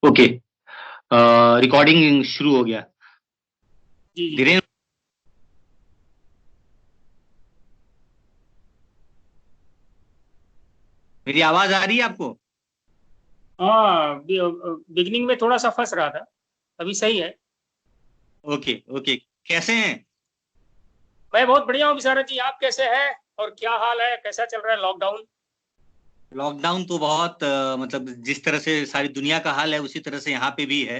Okay. Recording शुरू हो गया। जी जी धीरेन्द्र, मेरी आवाज आ रही है आपको? हाँ, बिगिनिंग में थोड़ा सा फंस रहा था, अभी सही है। Okay okay. कैसे हैं? मैं बहुत बढ़िया हूँ विशारद जी, आप कैसे हैं और क्या हाल है, कैसा चल रहा है लॉकडाउन? लॉकडाउन तो बहुत मतलब जिस तरह से सारी दुनिया का हाल है उसी तरह से यहाँ पे भी है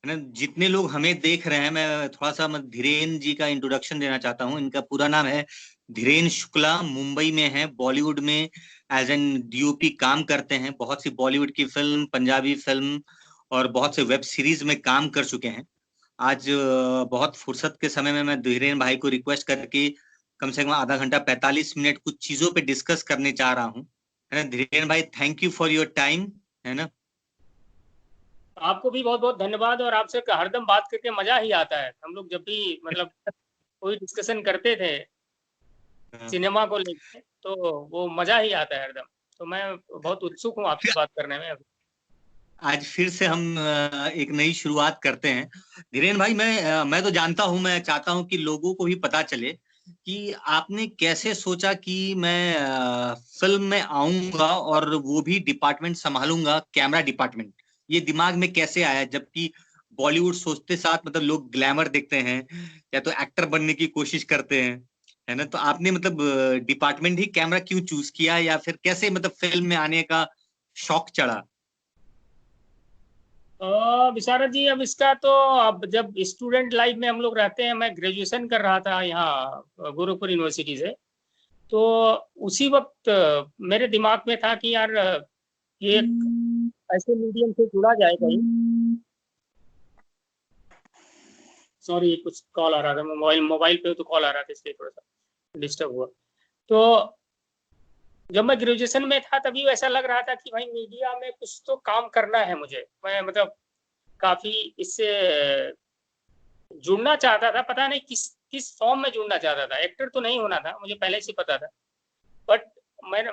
ना। जितने लोग हमें देख रहे हैं, मैं थोड़ा सा धीरेन जी का इंट्रोडक्शन देना चाहता हूँ। इनका पूरा नाम है धीरेन शुक्ला। मुंबई में है, बॉलीवुड में एज एन डीओपी काम करते हैं। बहुत सी बॉलीवुड की फिल्म, पंजाबी फिल्म और बहुत से वेब सीरीज में काम कर चुके हैं। आज बहुत फुर्सत के समय में मैं धीरेन भाई को रिक्वेस्ट करके कम से कम आधा घंटा 45 मिनट कुछ चीजों पे डिस्कस करने चाह रहा हूँ, है ना। धीरेन भाई, thank you for your time, है ना। आपको भी बहुत बहुत धन्यवाद, और आपसे हरदम बात करके मजा ही आता है। हम लोग जब भी मतलब कोई डिस्कशन करते थे सिनेमा को लेकर, तो वो मजा ही आता है हरदम। तो मैं बहुत उत्सुक हूँ आपसे बात करने में। आज फिर से हम एक नई शुरुआत करते हैं। धीरेन भाई, मैं तो जानता हूं, मैं चाहता हूं कि लोगों को भी पता चले कि आपने कैसे सोचा कि मैं फिल्म में आऊंगा और वो भी डिपार्टमेंट संभालूंगा, कैमरा डिपार्टमेंट। ये दिमाग में कैसे आया, जबकि बॉलीवुड सोचते साथ मतलब लोग ग्लैमर देखते हैं या तो एक्टर बनने की कोशिश करते हैं, है ना। तो आपने मतलब डिपार्टमेंट ही कैमरा क्यों चूज किया, या फिर कैसे मतलब फिल्म में आने का शौक चढ़ा? विशारद जी, अब इसका तो, अब जब स्टूडेंट लाइफ में हम लोग रहते हैं, मैं ग्रेजुएशन कर रहा था यहाँ गोरखपुर यूनिवर्सिटी से। तो उसी वक्त मेरे दिमाग में था कि यार ये एक ऐसे मीडियम से जुड़ा जाए कहीं। सॉरी, कुछ कॉल आ रहा था, मोबाइल मोबाइल पे तो कॉल आ रहा था, इसलिए थोड़ा सा डिस्टर्ब हुआ। तो जब मैं ग्रेजुएशन में था तभी ऐसा लग रहा था कि भाई मीडिया में कुछ तो काम करना है मुझे। मैं मतलब काफी इससे जुड़ना चाहता था, पता नहीं किस किस फॉर्म में जुड़ना चाहता था। एक्टर तो नहीं होना था, मुझे पहले से पता था। बट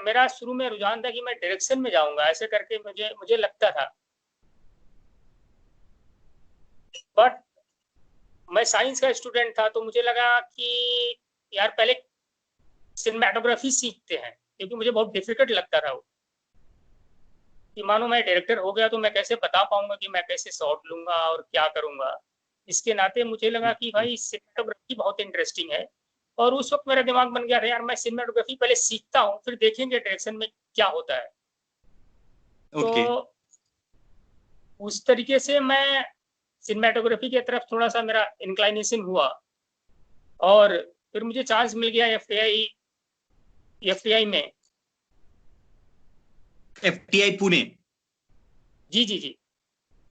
मेरा शुरू में रुझान था कि मैं डायरेक्शन में जाऊंगा, ऐसे करके मुझे मुझे लगता था। बट मैं साइंस का स्टूडेंट था, तो मुझे लगा कि यार पहले सिनेमाटोग्राफी सीखते हैं, क्योंकि मुझे बहुत डिफिकल्ट लगता था वो। कि मानो मैं डायरेक्टर हो गया तो मैं कैसे बता पाऊंगा कि मैं कैसे शॉट लूंगा और क्या करूंगा। इसके नाते मुझे लगा कि भाई सिनेमाटोग्राफी बहुत इंटरेस्टिंग है। और उस वक्त मेरा दिमाग बन गया था, यार मैं सिनेमाटोग्राफी पहले सीखता हूँ, फिर देखेंगे डायरेक्शन में क्या होता है। तो ओके। उस तरीके से मैं सिनेमाटोग्राफी की तरफ थोड़ा सा मेरा इंक्लाइनेशन हुआ। और फिर मुझे चांस मिल गया एफटीआई में। एफटीआई पुणे। जी जी जी,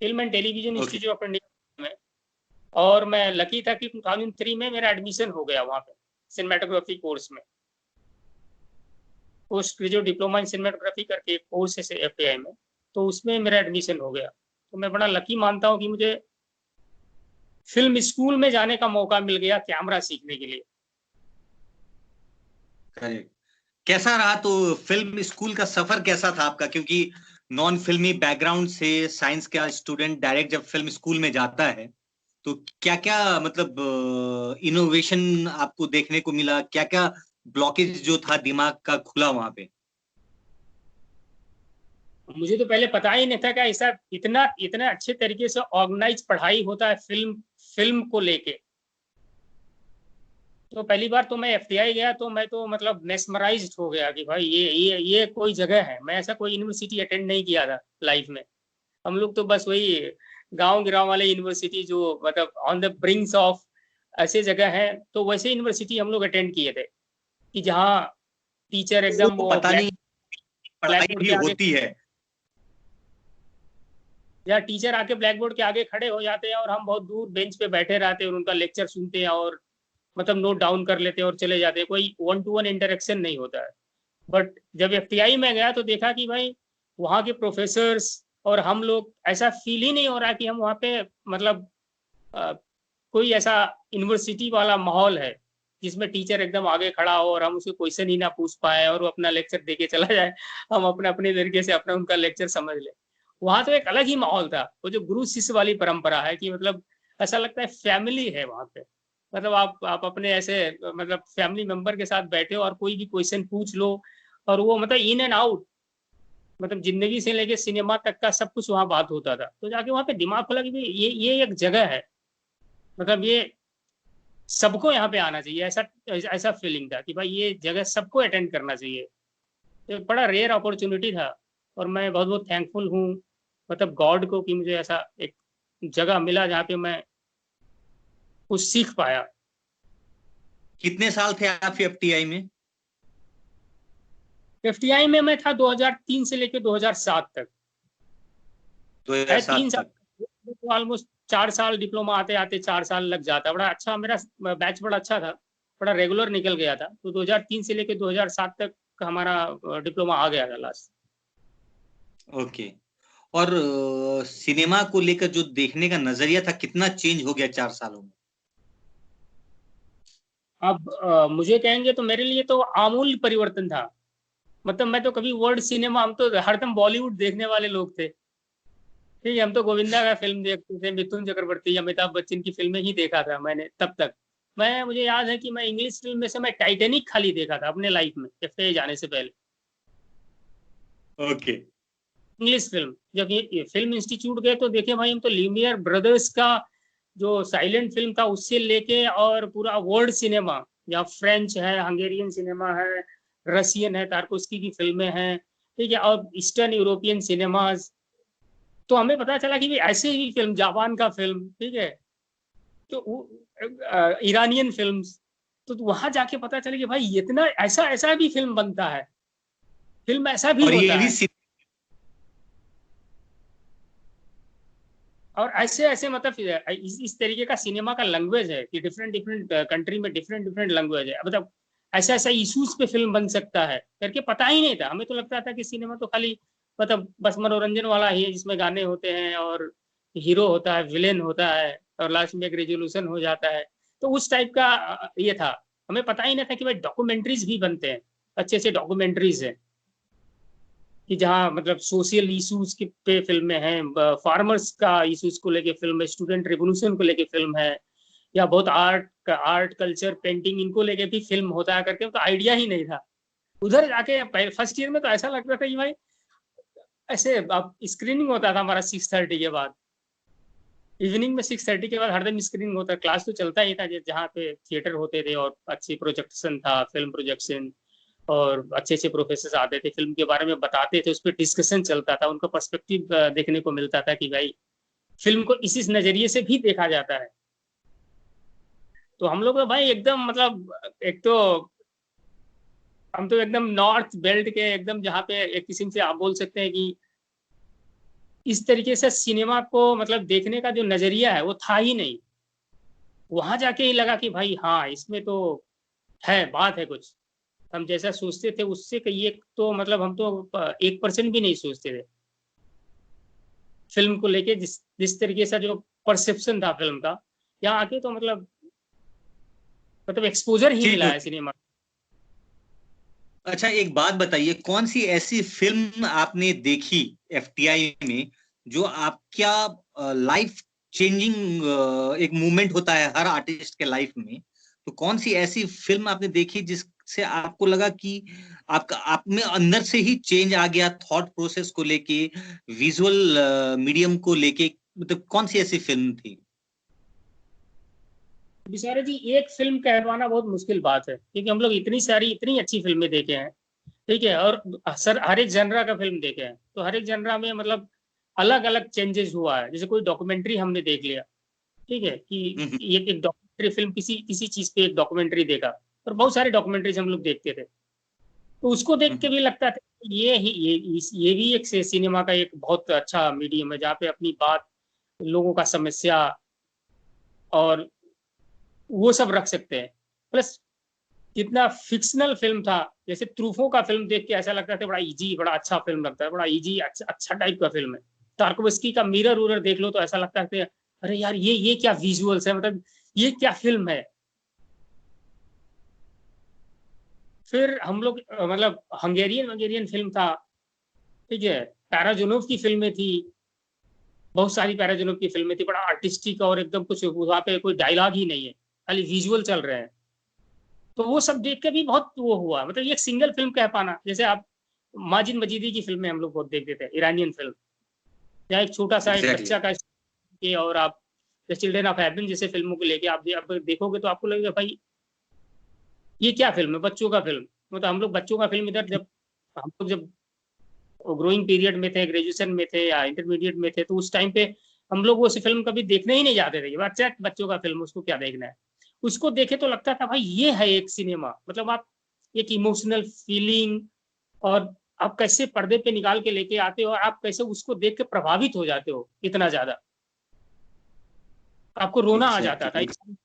film and television okay. Institute of India में। और मैं लकी था कि 2003 में मेरा एडमिशन हो गया वहाँ पे सिनेमाटोग्राफी कोर्स में। Post graduate diploma in cinematography करके एक कोर्स है एफटीआई में, तो उसमें मेरा एडमिशन हो गया। तो मैं बड़ा लकी मानता हूँ कि मुझे फिल्म स्कूल में जाने का मौका मिल गया कैमरा सीखने के लिए। करेक्ट। कैसा रहा तो फिल्म स्कूल का सफर कैसा था आपका? क्योंकि नॉन फिल्मी बैकग्राउंड से साइंस का स्टूडेंट डायरेक्ट जब फिल्म स्कूल में जाता है तो क्या क्या मतलब इनोवेशन आपको देखने को मिला? क्या क्या ब्लॉकेज जो था दिमाग का खुला वहां पे? मुझे तो पहले पता ही नहीं था कि ऐसा इतना इतना अच्छे तरीके से ऑर्गेनाइज पढ़ाई होता है फिल्म फिल्म को लेके। तो पहली बार तो मैं एफटीआई गया तो मैं तो मतलब मेस्मराइज्ड हो गया कि भाई ये कोई जगह है। मैं ऐसा कोई यूनिवर्सिटी अटेंड नहीं किया था लाइफ में। हम लोग तो बस वही गांव गिराव वाले यूनिवर्सिटी जो मतलब ऑन द ब्रिंक्स ऑफ ऐसे जगह है, तो वैसे यूनिवर्सिटी हम लोग अटेंड किए थे कि जहाँ टीचर एकदम वो वो पता नहीं ब्लैक पढ़ाई बोर्ड भी के आगे, होती है। या टीचर आके ब्लैक बोर्ड के आगे खड़े हो जाते हैं और हम बहुत दूर बेंच पे बैठे रहते हैं और उनका लेक्चर सुनते हैं और मतलब नोट डाउन कर लेते हैं और चले जाते हैं। कोई वन टू वन इंटरेक्शन नहीं होता है। बट जब एफटीआई में गया तो देखा कि भाई वहाँ के प्रोफेसर्स और हम लोग, ऐसा फील ही नहीं हो रहा कि हम वहाँ पे मतलब कोई ऐसा यूनिवर्सिटी वाला माहौल है जिसमें टीचर एकदम आगे खड़ा हो और हम उसको क्वेश्चन ही ना पूछ पाए और वो अपना लेक्चर दे के चला जाए, हम अपने अपने तरीके से अपना उनका लेक्चर समझ लें। वहां तो एक अलग ही माहौल था, वो जो गुरु शिष्य वाली परंपरा है कि मतलब ऐसा लगता है फैमिली है वहां पे। मतलब आप अपने ऐसे मतलब फैमिली मेंबर के साथ बैठे हो और कोई भी क्वेश्चन पूछ लो, और वो मतलब इन एंड आउट, मतलब जिंदगी से लेके सिनेमा तक का सब कुछ वहां बात होता था। तो जाके वहां पे दिमाग खुला कि भाई ये एक जगह है, मतलब ये सबको यहाँ पे आना चाहिए, ऐसा ऐसा फीलिंग था कि भाई ये जगह सबको अटेंड करना चाहिए। तो बड़ा रेयर अपॉर्चुनिटी था, और मैं बहुत बहुत थैंकफुल हूँ मतलब गॉड को कि मुझे ऐसा एक जगह मिला जहाँ पे मैं कुछ सीख पाया। कितने साल थे आप एफटीआई में? एफटीआई में मैं था 2003 से लेकर 2007 तक है, 2007 3 साल। तक। तो ऑलमोस्ट 4 साल डिप्लोमा आते आते 4 साल लग जाता। बड़ा अच्छा मेरा बैच बड़ा अच्छा था, बड़ा रेगुलर निकल गया था। तो 2003 से लेकर 2007 तक का हमारा डिप्लोमा आ गया था लास्ट। ओके। और सिनेमा को लेकर जो देखने का नजरिया था कितना चेंज हो गया 4 सालों में? अब मुझे कहेंगे तो मेरे लिए तो आमूल परिवर्तन था। मतलब मैं तो कभी वर्ल्ड सिनेमा, हम तो हरदम बॉलीवुड देखने वाले लोग थे। ठीक है, हम तो गोविंदा का फिल्म देखते थे, मिथुन चक्रवर्ती, अमिताभ बच्चन की फिल्में ही देखा था मैंने तब तक। मैं मुझे याद है कि मैं इंग्लिश फिल्म में से मैं टाइटेनिक खाली देखा था अपने लाइफ में, एफए जाने से पहले। ओके। इंग्लिश फिल्म जब ये फिल्म इंस्टीट्यूट गए तो देखे भाई, हम तो ल्यूमियर ब्रदर्स का जो साइलेंट फिल्म था उससे लेके और पूरा वर्ल्ड सिनेमा, जहाँ फ्रेंच है, हंगेरियन सिनेमा है, रशियन है, तारकोस्की की फिल्में हैं, ठीक है, और ईस्टर्न यूरोपियन सिनेमाज। तो हमें पता चला कि भी ऐसे ही फिल्म, जापान का फिल्म, ठीक है, तो ईरानियन फिल्म्स। तो वहां जाके पता चला कि भाई इतना ऐसा ऐसा भी फिल्म बनता है, फिल्म ऐसा भी और ये होता भी है। और ऐसे ऐसे मतलब इस तरीके का सिनेमा का लैंग्वेज है कि डिफरेंट डिफरेंट कंट्री में डिफरेंट डिफरेंट लैंग्वेज है। मतलब ऐसा ऐसा इश्यूज पे फिल्म बन सकता है करके पता ही नहीं था। हमें तो लगता था कि सिनेमा तो खाली मतलब बस मनोरंजन वाला ही है, जिसमें गाने होते हैं और हीरो होता है, विलेन होता है, और लास्ट में एक रेजोल्यूशन हो जाता है। तो उस टाइप का ये था। हमें पता ही नहीं था कि भाई डॉक्यूमेंट्रीज भी बनते हैं, अच्छे अच्छे डॉक्यूमेंट्रीज हैं कि जहाँ मतलब सोशल इश्यूज के पे फिल्में हैं, फार्मर्स का इश्यूज को लेके फिल्म है, स्टूडेंट रिवोल्यूशन को लेके फिल्म है, या बहुत आर्ट कल्चर पेंटिंग इनको लेके भी फिल्म होता है करके तो आइडिया ही नहीं था। उधर जाके फर्स्ट ईयर में तो ऐसा लगता था कि भाई ऐसे अब स्क्रीनिंग होता था हमारा 6:30 के बाद, इवनिंग में 6:30 के बाद हरदम स्क्रीनिंग होता, क्लास तो चलता ही था जहाँ पे थिएटर होते थे और अच्छी प्रोजेक्शन था, फिल्म प्रोजेक्शन, और अच्छे अच्छे प्रोफेसर आते थे, फिल्म के बारे में बताते थे, उस पर डिस्कशन चलता था, उनका पर्सपेक्टिव देखने को मिलता था कि भाई फिल्म को इस नजरिए से भी देखा जाता है। तो हम लोग तो भाई एकदम मतलब एक तो हम तो एकदम नॉर्थ बेल्ट के एकदम जहाँ पे एक किस्म से आप बोल सकते हैं कि इस तरीके से सिनेमा को मतलब देखने का जो नजरिया है वो था ही नहीं। वहां जाके ही लगा कि भाई हाँ इसमें तो है, बात है कुछ। हम जैसा सोचते थे उससे कई एक तो मतलब हम तो 1% भी नहीं सोचते थे फिल्म को लेके, जिस जिस तरीके से जो परसेप्शन था फिल्म का, यहाँ आके तो मतलब एक्सपोजर ही ठीक मिला है। है सिनेमा। अच्छा, एक बात बताइए, कौन सी ऐसी फिल्म आपने देखी एफटीआई में जो आपका लाइफ चेंजिंग एक मूवमेंट होता है हर आर्टिस्ट के लाइफ में? तो कौन सी ऐसी फिल्म आपने देखी जिससे आपको लगा कि आपका आप में अंदर से ही चेंज आ गया, थॉट प्रोसेस को लेके, विजुअल मीडियम को लेके? मतलब कौन सी ऐसी फिल्म थी? बिचारे जी, एक फिल्म कहलवाना बहुत मुश्किल बात है क्योंकि हम लोग इतनी सारी इतनी अच्छी फिल्में देखे हैं, ठीक है, और सर हर एक जनरा का फिल्म देखे हैं, तो हर एक जनरा में मतलब अलग अलग चेंजेस हुआ है। जैसे कोई डॉक्यूमेंट्री हमने देख लिया, ठीक है, कि हम्म, एक डॉक्यूमेंट्री फिल्म किसी किसी चीज पे एक डॉक्यूमेंट्री देखा, और बहुत सारे डॉक्यूमेंट्रीज हम लोग देखते थे, तो उसको देख के हम्म, भी लगता था कि ये भी एक सिनेमा का एक बहुत अच्छा मीडियम है जहाँ पे अपनी बात, लोगों का समस्या और वो सब रख सकते हैं। प्लस कितना फिक्शनल फिल्म था, जैसे ट्रूफो का फिल्म देख के ऐसा लगता था बड़ा इजी, बड़ा अच्छा फिल्म लगता है, बड़ा इजी अच्छा अच्छा टाइप का फिल्म है। टार्कोवस्की का मिरर उरर देख लो तो ऐसा लगता है कि अरे यार ये क्या विजुअल्स है, मतलब ये क्या फिल्म है। फिर हम लोग मतलब हंगेरियन वंगेरियन फिल्म था, ठीक है, तारा जुनूफ की फिल्में थी, बहुत सारी पैराजोनोव की फिल्में थी, बड़ा आर्टिस्टिक और एकदम कुछ वहाँ पे कोई डायलॉग ही नहीं है, खाली विजुअल चल रहे हैं। तो वो सब देख के भी बहुत वो हुआ, मतलब ये एक सिंगल फिल्म कह पाना। जैसे आप माजिद मजीदी की फिल्में हम लोग बहुत देखते थे, ईरानियन फिल्म, या एक छोटा सा एक एग्जैक्टली। बच्चा का के, और आप चिल्ड्रन ऑफ हेवन जैसे फिल्मों को लेके आप देखोगे तो आपको लगेगा भाई ये क्या फिल्म है, बच्चों का फिल्म। मतलब हम लोग बच्चों का फिल्म इधर, जब हम लोग जब ग्रोइंग पीरियड में थे, ग्रेजुएशन में थे या इंटरमीडिएट में थे, तो उस टाइम पे हम लोग वो फिल्म कभी देखने ही नहीं जाते थे। बच्चा बच्चों का फिल्म, उसको क्या देखना है। उसको देखे तो लगता था भाई ये है एक सिनेमा, मतलब आप एक इमोशनल फीलिंग, और आप कैसे पर्दे पे निकाल के लेके आते हो, और आप कैसे उसको देख के प्रभावित हो जाते हो इतना ज्यादा, आपको रोना आ जाता था, एग्जैक्टली।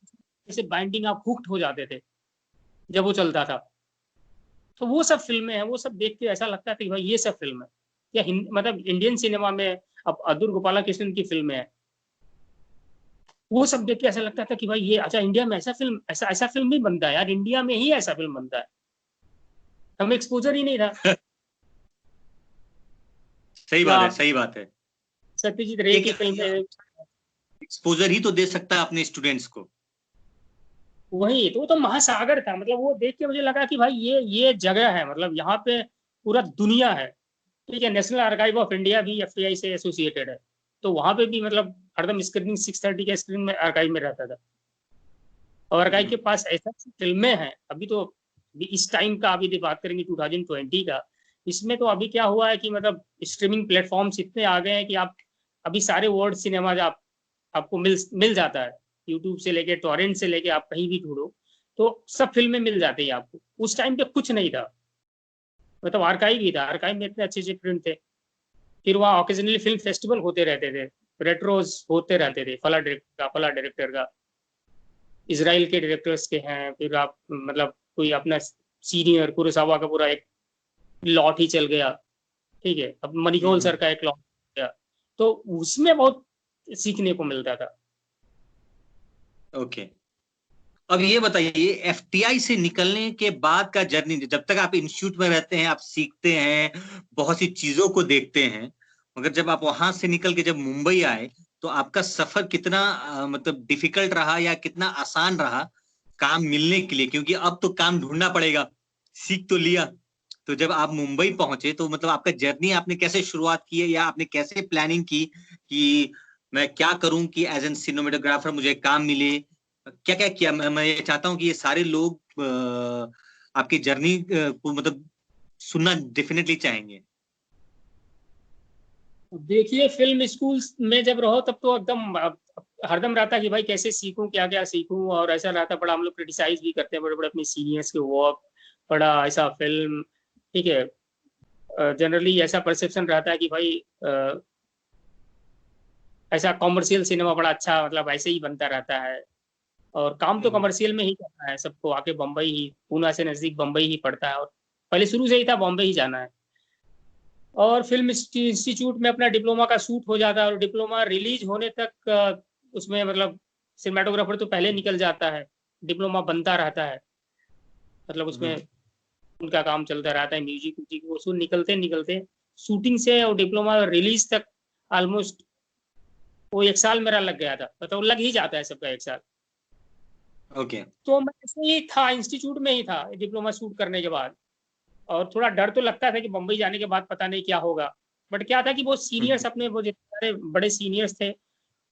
जैसे बाइंडिंग, आप हुक्ड हो जाते थे जब वो चलता था। तो वो सब फिल्में हैं, वो सब देख के ऐसा लगता था कि भाई ये सब फिल्म है। या मतलब इंडियन सिनेमा में अब अदुर गोपाला कृष्णन की फिल्में हैं, वो सब देख के ऐसा लगता था कि भाई ये अच्छा, इंडिया में ऐसा फिल्म, ऐसा ऐसा फिल्म भी बनता है यार, इंडिया में ही ऐसा फिल्म बनता है। हमें एक्सपोजर ही नहीं था। सही या बात है, आप सही बात है। सत्यजीत रे एक की फिल्म, एक्सपोजर ही तो दे सकता है अपने स्टूडेंट्स को। वही तो वो तो महासागर था। मतलब वो देख के मुझे लगा कि भाई ये जगह है, मतलब यहाँ पे पूरा दुनिया है। ठीक है, नेशनल आर्काइव ऑफ इंडिया भी एफटीआई से एसोसिएटेड है, तो वहां पे भी मतलब हरदम स्क्रीनिंग 6:30 के स्क्रीन में आर्काइव में रहता था। और आर्काइव के हम्म। पास ऐसा फिल्में हैं अभी तो, अभी इस टाइम का अभी बात करेंगे 2020 का, इसमें तो अभी क्या हुआ है कि मतलब स्ट्रीमिंग प्लेटफॉर्म्स इतने आ गए हैं कि आप अभी सारे वर्ल्ड सिनेमा आप आपको मिल जाता है। यूट्यूब से लेके टॉरेंट से लेके आप कहीं भी ढूंढो तो सब फिल्में मिल जाती है आपको। उस टाइम पे कुछ नहीं था, मतलब आर्काइव ही था, आर्काइव में इतने अच्छे अच्छे प्रिंट थे। फिर वहाँ ऑकेजनली फिल्म फेस्टिवल होते रहते थे, रेट्रोज होते रहते थे, फला डायरेक्टर का, इसराइल के डायरेक्टर्स के हैं। फिर आप मतलब कोई अपना सीनियर कुरोसावा का पूरा एक लॉट ही चल गया। ठीक है, अब मणिकौल हम्म। सर का एक लॉट गया, तो उसमें बहुत सीखने को मिलता था। ओके। अब ये बताइए, एफटीआई से निकलने के बाद का जर्नी, जब तक आप इंस्टीट्यूट में रहते हैं आप सीखते हैं, बहुत सी चीजों को देखते हैं, मगर जब आप वहां से निकल के जब मुंबई आए तो आपका सफर कितना मतलब डिफिकल्ट रहा या कितना आसान रहा काम मिलने के लिए? क्योंकि अब तो काम ढूंढना पड़ेगा, सीख तो लिया। तो जब आप मुंबई पहुंचे तो मतलब आपका जर्नी आपने कैसे शुरुआत की है, या आपने कैसे प्लानिंग की कि मैं क्या करूं कि एज एन सिनेमेटोग्राफर मुझे काम मिले? क्या क्या किया? मैं ये चाहता हूँ कि ये सारे लोग आपकी जर्नी को मतलब सुनना डेफिनेटली चाहेंगे। देखिए, फिल्म स्कूल में जब रहो तब तो एकदम हरदम रहता कि भाई कैसे सीखूं, क्या क्या सीखूं, और ऐसा रहता। बड़ा हम लोग क्रिटिसाइज भी करते हैं बड़े बड़े अपने सीनियर्स के वर्क, बड़ा ऐसा फिल्म। ठीक है, जनरली ऐसा परसेप्शन रहता है कि भाई ऐसा कॉमर्शियल सिनेमा बड़ा अच्छा, मतलब ऐसे ही बनता रहता है, और काम तो हम्म। कमर्शियल में ही करना है सबको, आके बम्बई ही, पूना से नजदीक बम्बई ही पड़ता है, और पहले शुरू से ही था बॉम्बे ही जाना है। और फिल्म इंस्टीट्यूट में अपना डिप्लोमा का शूट हो जाता है, और डिप्लोमा रिलीज होने तक उसमें मतलब सिनेमाटोग्राफर तो पहले निकल जाता है, डिप्लोमा बनता रहता है, मतलब उसमें हम्म। उनका काम चलता रहता है, म्यूजिक व्यूजिक वो सब निकलते निकलते शूटिंग से और डिप्लोमा रिलीज तक ऑलमोस्ट वो 1 साल मेरा लग गया था, मतलब लग ही जाता है सबका 1 साल। ओके। तो मैं ऐसे ही था, इंस्टीट्यूट में ही था डिप्लोमा शूट करने के बाद। और थोड़ा डर तो लगता था कि बम्बई जाने के बाद पता नहीं क्या होगा, बट क्या था कि वो सीनियर्स अपने, वो जितने सारे बड़े सीनियर्स थे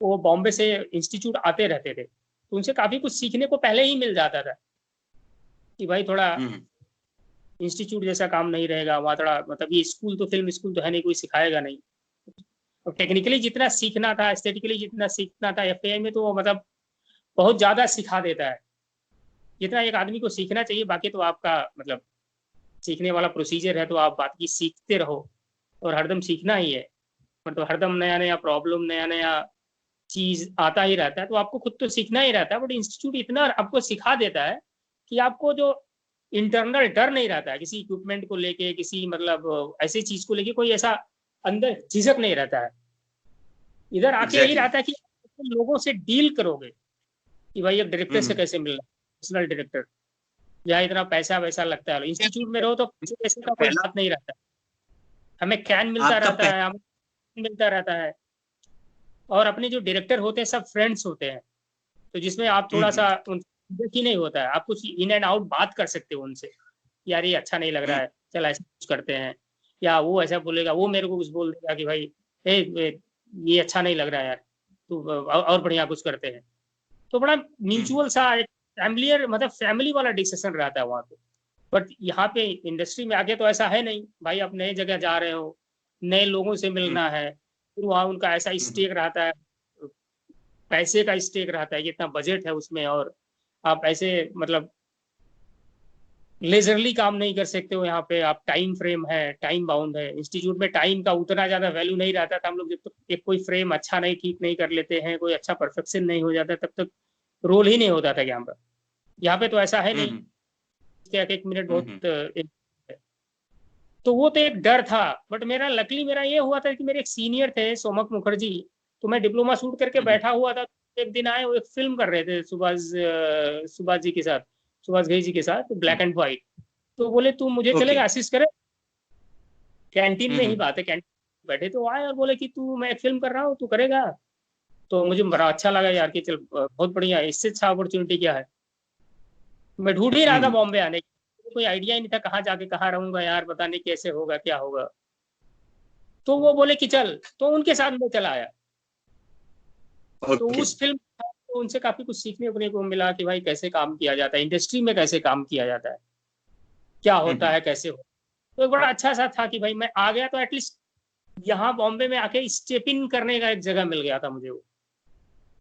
वो बॉम्बे से इंस्टीट्यूट आते रहते थे, तो उनसे काफी कुछ सीखने को पहले ही मिल जाता था कि भाई थोड़ा हम्म। इंस्टीट्यूट जैसा काम नहीं रहेगा वहाँ, थोड़ा मतलब ये स्कूल तो फिल्म स्कूल तो है नहीं, कोई सिखाएगा नहीं। और टेक्निकली जितना सीखना था, एस्थेटिकली जितना सीखना था एफटीआई में, तो वो मतलब बहुत ज्यादा सिखा देता है जितना एक आदमी को सीखना चाहिए। बाकी तो आपका मतलब सीखने वाला प्रोसीजर है, तो आप बाकी सीखते रहो, और हरदम सीखना ही है। मतलब हरदम नया नया प्रॉब्लम, नया नया चीज आता ही रहता है, तो आपको खुद तो सीखना ही रहता है, बट इंस्टीट्यूट इतना आपको सिखा देता है कि आपको जो इंटरनल डर नहीं रहता है किसी इक्विपमेंट को लेके, किसी मतलब ऐसी चीज को लेके, कोई ऐसा अंदर झिझक नहीं रहता है। इधर आके यही एग्जैक्टली। रहता है कि तुम लोगों से डील करोगे कि भाई एक डायरेक्टर से हम्म। कैसे मिलना, पर्सनल डायरेक्टर, या इतना पैसा वैसा लगता है। इंस्टीट्यूट में रहो तो पैसे वैसे का कोई पहला बात नहीं रहता है, हमें कैन मिलता आपका रहता है, हमें मिलता रहता है। और अपने जो डायरेक्टर होते हैं सब फ्रेंड्स होते हैं, तो जिसमें आप थोड़ा सा ही नहीं होता है, आप कुछ इन एंड आउट बात कर सकते हो उनसे, यार ये अच्छा नहीं लग रहा है, चल ऐसा कुछ करते हैं, या वो ऐसा बोलेगा, वो मेरे को कुछ बोल देगा कि भाई ये अच्छा नहीं लग रहा है यार, तो और बढ़िया कुछ करते हैं। तो बड़ा म्यूचुअल सा एक फैमिलियर, मतलब फैमिली वाला डिसीजन रहता है वहाँ पे। बट यहाँ पे इंडस्ट्री में आके तो ऐसा है नहीं भाई, आप नए जगह जा रहे हो, नए लोगों से मिलना है, फिर वहाँ उनका ऐसा स्टेक रहता है, पैसे का स्टेक रहता है, कितना बजट है उसमें, और आप ऐसे मतलब लेजरली काम नहीं कर सकते हो यहाँ पे, आप टाइम फ्रेम है, टाइम बाउंड है। इंस्टीट्यूट में टाइम का उतना ज्यादा वैल्यू नहीं रहता था, हम लोग जब तक एक कोई फ्रेम अच्छा नहीं ठीक नहीं कर लेते हैं, कोई अच्छा परफेक्शन नहीं हो जाता, तब तक रोल ही नहीं होता था कैमरा। यहाँ पे तो ऐसा है नहीं, एक एक मिनट बहुत तो वो तो एक डर था। बट मेरा लकली मेरा ये हुआ था कि मेरे एक सीनियर थे सोमक मुखर्जी, तो मैं डिप्लोमा शूट करके बैठा हुआ था, एक दिन आए, वो एक फिल्म कर रहे थे सुभाष जी के साथ, सुभाष घई जी के साथ, ब्लैक एंड व्हाइट। तो बोले तू मुझे चलेगा असिस्ट करे, कैंटीन में ही बात है, कैंटीन बैठे तो आए और बोले कि तू, मैं एक फिल्म कर रहा हूँ, तू करेगा? तो मुझे बड़ा अच्छा लगा यार कि चल बहुत बढ़िया, इससे अच्छा अपॉर्चुनिटी क्या है। मैं ढूंढ ही रहा था बॉम्बे आने की, कोई आइडिया ही नहीं था कहाँ जाके कहाँ रहूंगा यार, पता नहीं कैसे होगा क्या होगा। तो वो बोले कि चल, तो उनके साथ मैं चला आया। तो उस फिल्म तो उनसे काफी कुछ सीखने को मिला कि भाई कैसे काम किया जाता है, इंडस्ट्री में कैसे काम किया जाता है, क्या होता है, कैसे हो। तो एक बड़ा अच्छा सा था कि भाई मैं आ गया तो एटलीस्ट यहाँ बॉम्बे में आके स्टेप इन करने का एक जगह मिल गया था मुझे वो।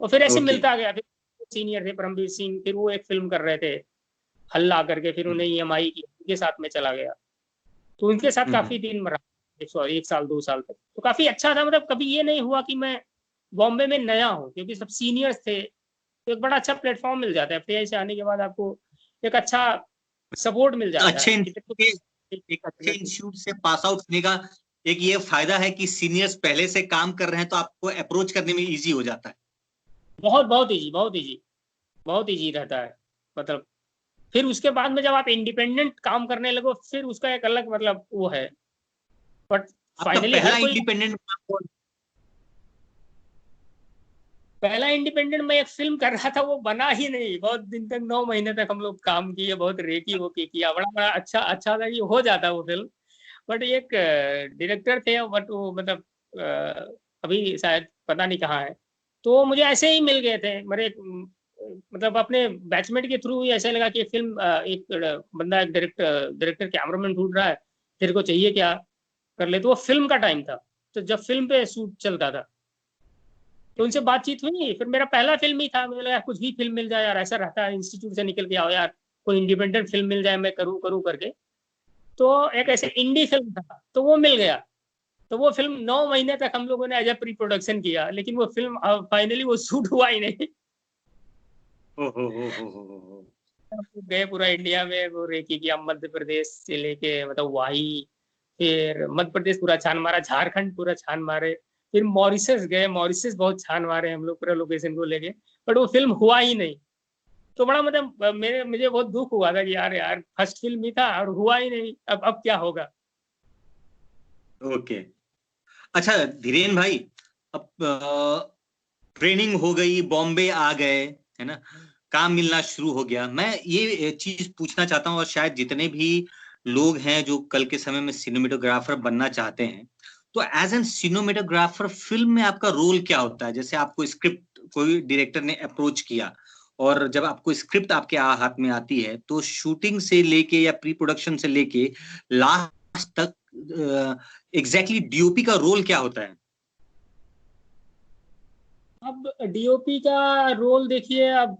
और फिर ऐसे मिलता गया, फिर सीनियर थे परमवीर सिंह, फिर वो एक फिल्म कर रहे थे हल्ला करके, फिर उन्हें EMI की, उनके साथ में चला गया, तो उनके साथ काफी दिन रहा, एक साल 2 साल तक, तो काफी अच्छा था। मतलब कभी ये नहीं हुआ कि मैं बॉम्बे में नया हूँ, क्योंकि सब सीनियर्स थे, तो एक बड़ा अच्छा प्लेटफॉर्म मिल जाता है FTI से आने के बाद, आपको एक अच्छा सपोर्ट मिल जाता है। एक अच्छे इंस्टीट्यूट से पास आउट होने का एक ये फायदा है कि सीनियर्स पहले से काम कर रहे हैं, तो आपको अप्रोच करने में इजी हो जाता है। बहुत बहुत इजी, बहुत इजी, बहुत इजी रहता है। मतलब फिर उसके बाद में जब आप इंडिपेंडेंट काम करने लगो, फिर उसका एक अलग मतलब वो है। बट फाइनली हर कोई पहला इंडिपेंडेंट मैं एक फिल्म कर रहा था, वो बना ही नहीं, बहुत दिन तक 9 महीने तक हम लोग काम किए, बहुत रेकी वो किया, बड़ा बड़ा अच्छा था कि हो जाता वो फिल्म। बट एक डायरेक्टर थे, बट वो मतलब अभी शायद पता नहीं कहाँ है, तो मुझे ऐसे ही मिल गए थे मेरे मतलब अपने बैचमेट के थ्रू ही ऐसा लगा कि फिल्म एक बंदा, एक डायरेक्टर कैमरामैन ढूंढ रहा है, तेरे को चाहिए क्या, कर ले। तो वो फिल्म का टाइम था, तो जब फिल्म पे शूट चलता था, तो उनसे बातचीत हुई। फिर मेरा पहला फिल्म ही था, मुझे लगा कुछ भी फिल्म मिल जाए यार, ऐसा रहता है इंस्टीट्यूट से निकल के आओ यार, कोई इंडिपेंडेंट फिल्म मिल जाए, मैं करूँ करूँ करके। तो एक ऐसे इंडी फिल्म था, तो वो मिल गया। तो वो फिल्म 9 महीने तक हम लोगों ने एज ए प्री प्रोडक्शन किया, लेकिन वो फिल्म फाइनली वो शूट हुआ ही नहीं। गए पूरा इंडिया में वो रेकी किया, मध्य प्रदेश से लेके मतलब वाही, फिर मध्य प्रदेश पूरा छान मारा, झारखंड पूरा छान मारे, फिर मॉरिशस गए, मॉरिशस बहुत छान मारे हम लोग पूरा लोकेशन को लेके, बट वो फिल्म हुआ ही नहीं। तो बड़ा मतलब मुझे बहुत दुख हुआ था कि यार यार फर्स्ट फिल्म ही था और हुआ ही नहीं, अब क्या होगा। ओके अच्छा धीरेन भाई, अब ट्रेनिंग हो गई, बॉम्बे आ गए, है ना, काम मिलना शुरू हो गया। मैं ये चीज पूछना चाहता हूँ, और शायद जितने भी लोग हैं जो कल के समय में सिनेमेटोग्राफर बनना चाहते हैं, तो एज एन सिनेमेटोग्राफर फिल्म में आपका रोल क्या होता है? जैसे आपको स्क्रिप्ट कोई डायरेक्टर ने अप्रोच किया, और जब आपको स्क्रिप्ट आपके हाथ में आती है, तो शूटिंग से लेके या प्री प्रोडक्शन से लेके लास्ट तक एग्जैक्टली DOP का रोल क्या होता है? अब DOP का रोल देखिए, अब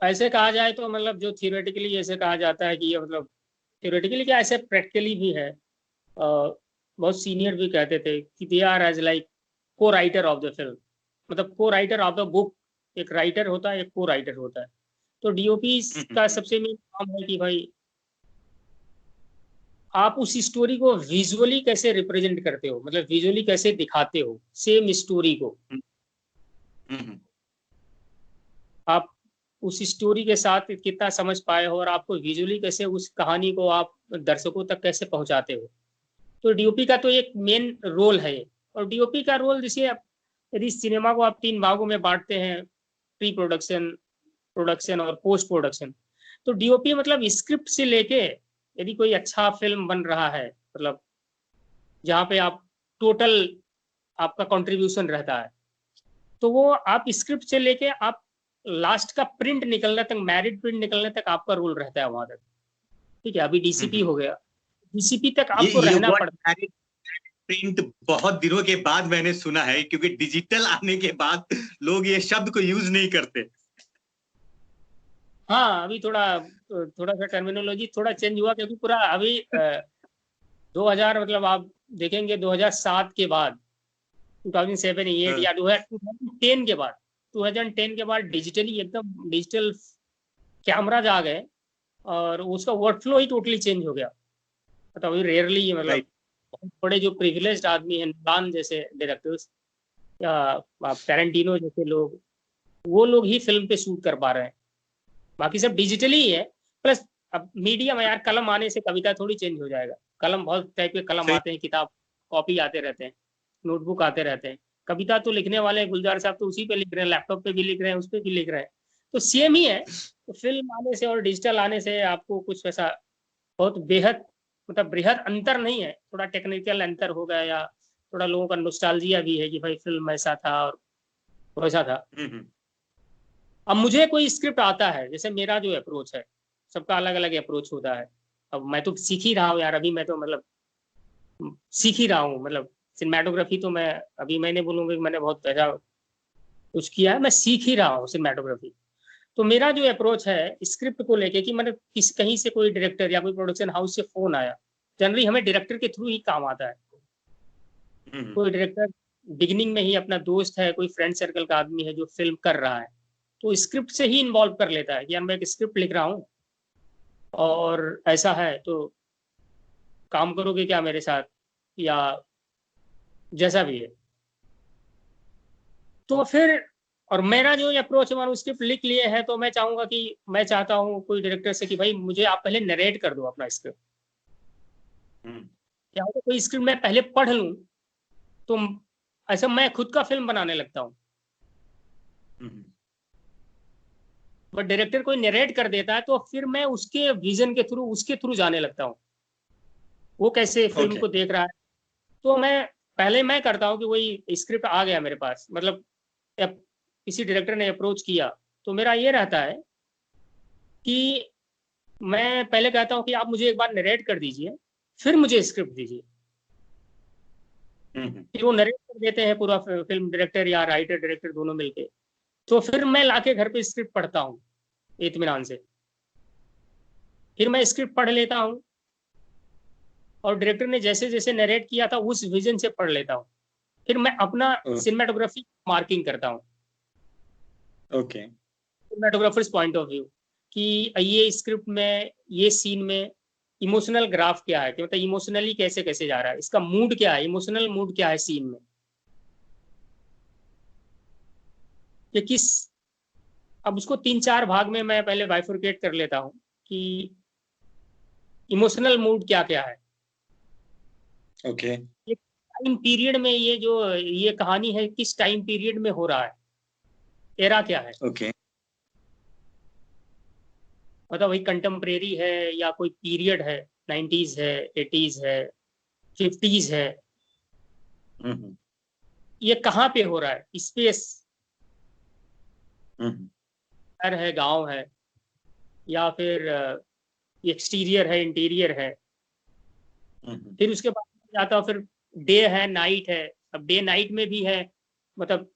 ऐसे कहा जाए तो मतलब जो थियोरेटिकली ऐसे कहा जाता है कि ये मतलब थियोरेटिकली क्या, ऐसे प्रैक्टिकली भी है। बहुत सीनियर भी कहते थे कि दे आर एज लाइक को राइटर ऑफ द फिल्म, मतलब को राइटर ऑफ द बुक। एक राइटर होता है, एक को राइटर होता है। तो DOP का सबसे मेन काम है कि भाई आप उस स्टोरी को विजुअली कैसे रिप्रेजेंट करते हो, मतलब विजुअली कैसे दिखाते हो सेम स्टोरी को। आप उस स्टोरी के साथ कितना समझ पाए हो, और आपको विजुअली कैसे उस कहानी को आप दर्शकों तक कैसे पहुंचाते हो। तो DOP का तो एक मेन रोल है। और DOP का रोल जैसे यदि सिनेमा को आप 3 भागों में बांटते हैं, प्री प्रोडक्शन, प्रोडक्शन और पोस्ट प्रोडक्शन, तो डीओपी मतलब स्क्रिप्ट से लेके यदि कोई अच्छा फिल्म बन रहा है, मतलब जहाँ पे आप टोटल आपका कंट्रीब्यूशन रहता है, तो वो आप स्क्रिप्ट से लेके आप लास्ट का प्रिंट निकलने तक, मैरिड प्रिंट निकलने तक आपका रोल रहता है वहां तक। ठीक है, अभी डीसीपी हो गया, डीसीपी तक आपको ये रहना वर्ड पड़ता है। प्रिंट बहुत दिनों के बाद मैंने सुना है, क्योंकि डिजिटल आने के बाद लोग ये शब्द को यूज नहीं करते। हाँ, अभी थोड़ा सा टर्मिनोलॉजी थोड़ा चेंज हुआ, क्योंकि पूरा अभी 2000 मतलब आप देखेंगे 2007 के बाद, 2007 8 या 2010 के बाद, 2010 के बाद डिजिटली एकदम डिजिटल कैमराज आ गए और उसका वर्कफ्लो ही टोटली चेंज हो गया। मतलब अभी रेयरली, मतलब बहुत बड़े जो प्रिविलेज्ड आदमी हैं, नॉलन जैसे डायरेक्टर्स या टैरेंटिनो जैसे लोग, वो लोग ही फिल्म पे शूट कर पा रहे हैं, बाकी सब डिजिटली ही है। प्लस अब मीडियम यार, कलम आने से कविता थोड़ी चेंज हो जाएगा। कलम बहुत टाइप के कलम आते हैं, किताब कॉपी आते रहते हैं, नोटबुक आते रहते हैं। कविता तो लिखने वाले गुलजार साहब तो उसी पे लिख रहे हैं, लैपटॉप पे भी लिख रहे हैं, उस पे भी लिख रहे हैं, तो सेम ही है। तो फिल्म आने से और डिजिटल आने से आपको कुछ ऐसा बहुत बेहद मतलब बृहद अंतर नहीं है, थोड़ा टेक्निकल अंतर हो गया, या थोड़ा लोगों का नॉस्टैल्जिया भी है कि भाई फिल्म ऐसा था और वैसा था। अब मुझे कोई स्क्रिप्ट आता है, जैसे मेरा जो अप्रोच है, सबका अलग अलग अप्रोच होता है। अब मैं तो सीख ही रहा हूँ यार, अभी मैं तो मतलब सीख ही रहा हूँ, मतलब सिनेमाटोग्राफी तो मैं अभी मैं नहीं बोलूंगा कि मैंने बहुत ऐसा कुछ किया है, मैं सीख ही रहा हूँ सिनेमाटोग्राफी। तो मेरा जो अप्रोच है स्क्रिप्ट को लेके कि मतलब किस कहीं से कोई डायरेक्टर या कोई प्रोडक्शन हाउस से फोन आया, जनरली हमें डायरेक्टर के थ्रू ही काम आता है। कोई डायरेक्टर बिगिनिंग में ही अपना दोस्त है, कोई फ्रेंड सर्कल का आदमी है जो फिल्म कर रहा है, तो स्क्रिप्ट से ही इन्वॉल्व कर लेता है कि यार मैं एक स्क्रिप्ट लिख रहा हूँ और ऐसा है, तो काम करोगे क्या मेरे साथ, या जैसा भी है। तो फिर और मेरा जो अप्रोच है, मैंने स्क्रिप्ट लिख लिए है, तो मैं चाहूंगा कि मैं चाहता हूँ कोई डायरेक्टर से कि भाई मुझे आप पहले नरेट कर दो अपना स्क्रिप्ट। क्या होता है, कोई स्क्रिप्ट मैं पहले पढ़ लूँ तो ऐसा मैं खुद का फिल्म बनाने लगता हूँ। बट डायरेक्टर कोई नरेट कर देता है तो फिर मैं उसके विजन के थ्रू, उसके थ्रू जाने लगता हूँ, वो कैसे फिल्म को देख रहा है। तो मैं करता हूँ कि वही स्क्रिप्ट आ गया मेरे पास, मतलब किसी डायरेक्टर ने अप्रोच किया, तो मेरा ये रहता है कि मैं पहले कहता हूँ कि आप मुझे एक बार नरेट कर दीजिए, फिर मुझे स्क्रिप्ट दीजिए। फिर वो नरेट कर देते हैं पूरा, फिल्म डायरेक्टर या राइटर डायरेक्टर दोनों मिलके। तो फिर मैं लाके घर पे स्क्रिप्ट पढ़ता हूँ इत्मीनान से, फिर मैं स्क्रिप्ट पढ़ लेता हूँ और डायरेक्टर ने जैसे जैसे नरेट किया था उस विजन से पढ़ लेता हूँ। फिर मैं अपना सिनेमाटोग्राफी मार्किंग करता हूँ, सिनेमाटोग्राफर्स पॉइंट ऑफ व्यू, कि ये स्क्रिप्ट में ये सीन में इमोशनल ग्राफ क्या है, कि मतलब इमोशनली कैसे कैसे जा रहा है, इसका मूड क्या है, इमोशनल मूड क्या है सीन में, ये किस। अब उसको 3-4 भाग में मैं पहले बाइफरकेट कर लेता हूँ कि इमोशनल मूड क्या क्या है। ये टाइम पीरियड में ये कहानी है किस टाइम पीरियड में हो रहा है, एरा क्या है। मतलब वही कंटेम्प्रेरी है या कोई पीरियड है, 90s है, 80s है, 50s है, ये कहाँ पे हो रहा है, स्पेस घर है, गांव है, या फिर एक्सटीरियर है, इंटीरियर है। फिर उसके बाद जाता हूँ, फिर डे है, नाइट है। अब डे नाइट में भी है, मतलब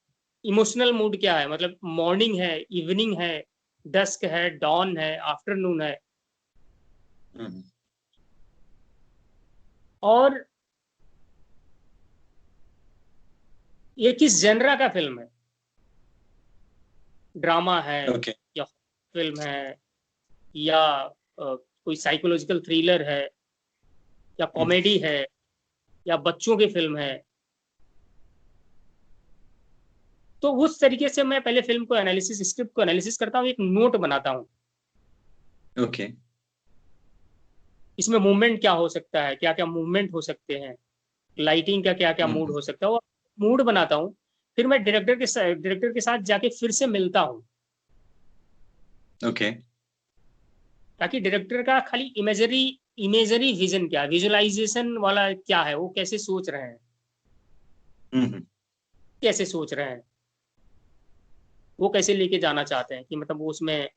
इमोशनल मूड क्या है, मतलब मॉर्निंग है, इवनिंग है, डस्क है, डॉन है, आफ्टरनून है। और ये किस जेनरा का फिल्म है, ड्रामा है या फिल्म है, या कोई साइकोलॉजिकल थ्रिलर है, या कॉमेडी है, या बच्चों की फिल्म है। तो उस तरीके से मैं पहले फिल्म को एनालिसिस, स्क्रिप्ट को एनालिसिस करता हूँ, एक नोट बनाता हूँ। इसमें मूवमेंट क्या हो सकता है, क्या क्या मूवमेंट हो सकते हैं, लाइटिंग का क्या क्या मूड हो सकता है, और मूड बनाता हूँ फिर मैं डायरेक्टर के साथ जाके फिर से मिलता हूँ, ओके। ताकि डायरेक्टर का खाली इमेजरी विजन क्या, विजुअलाइजेशन वाला क्या है, वो कैसे सोच रहे हैं, हम्म। कैसे सोच रहे हैं, वो कैसे लेके जाना चाहते हैं, कि मतलब वो उसमें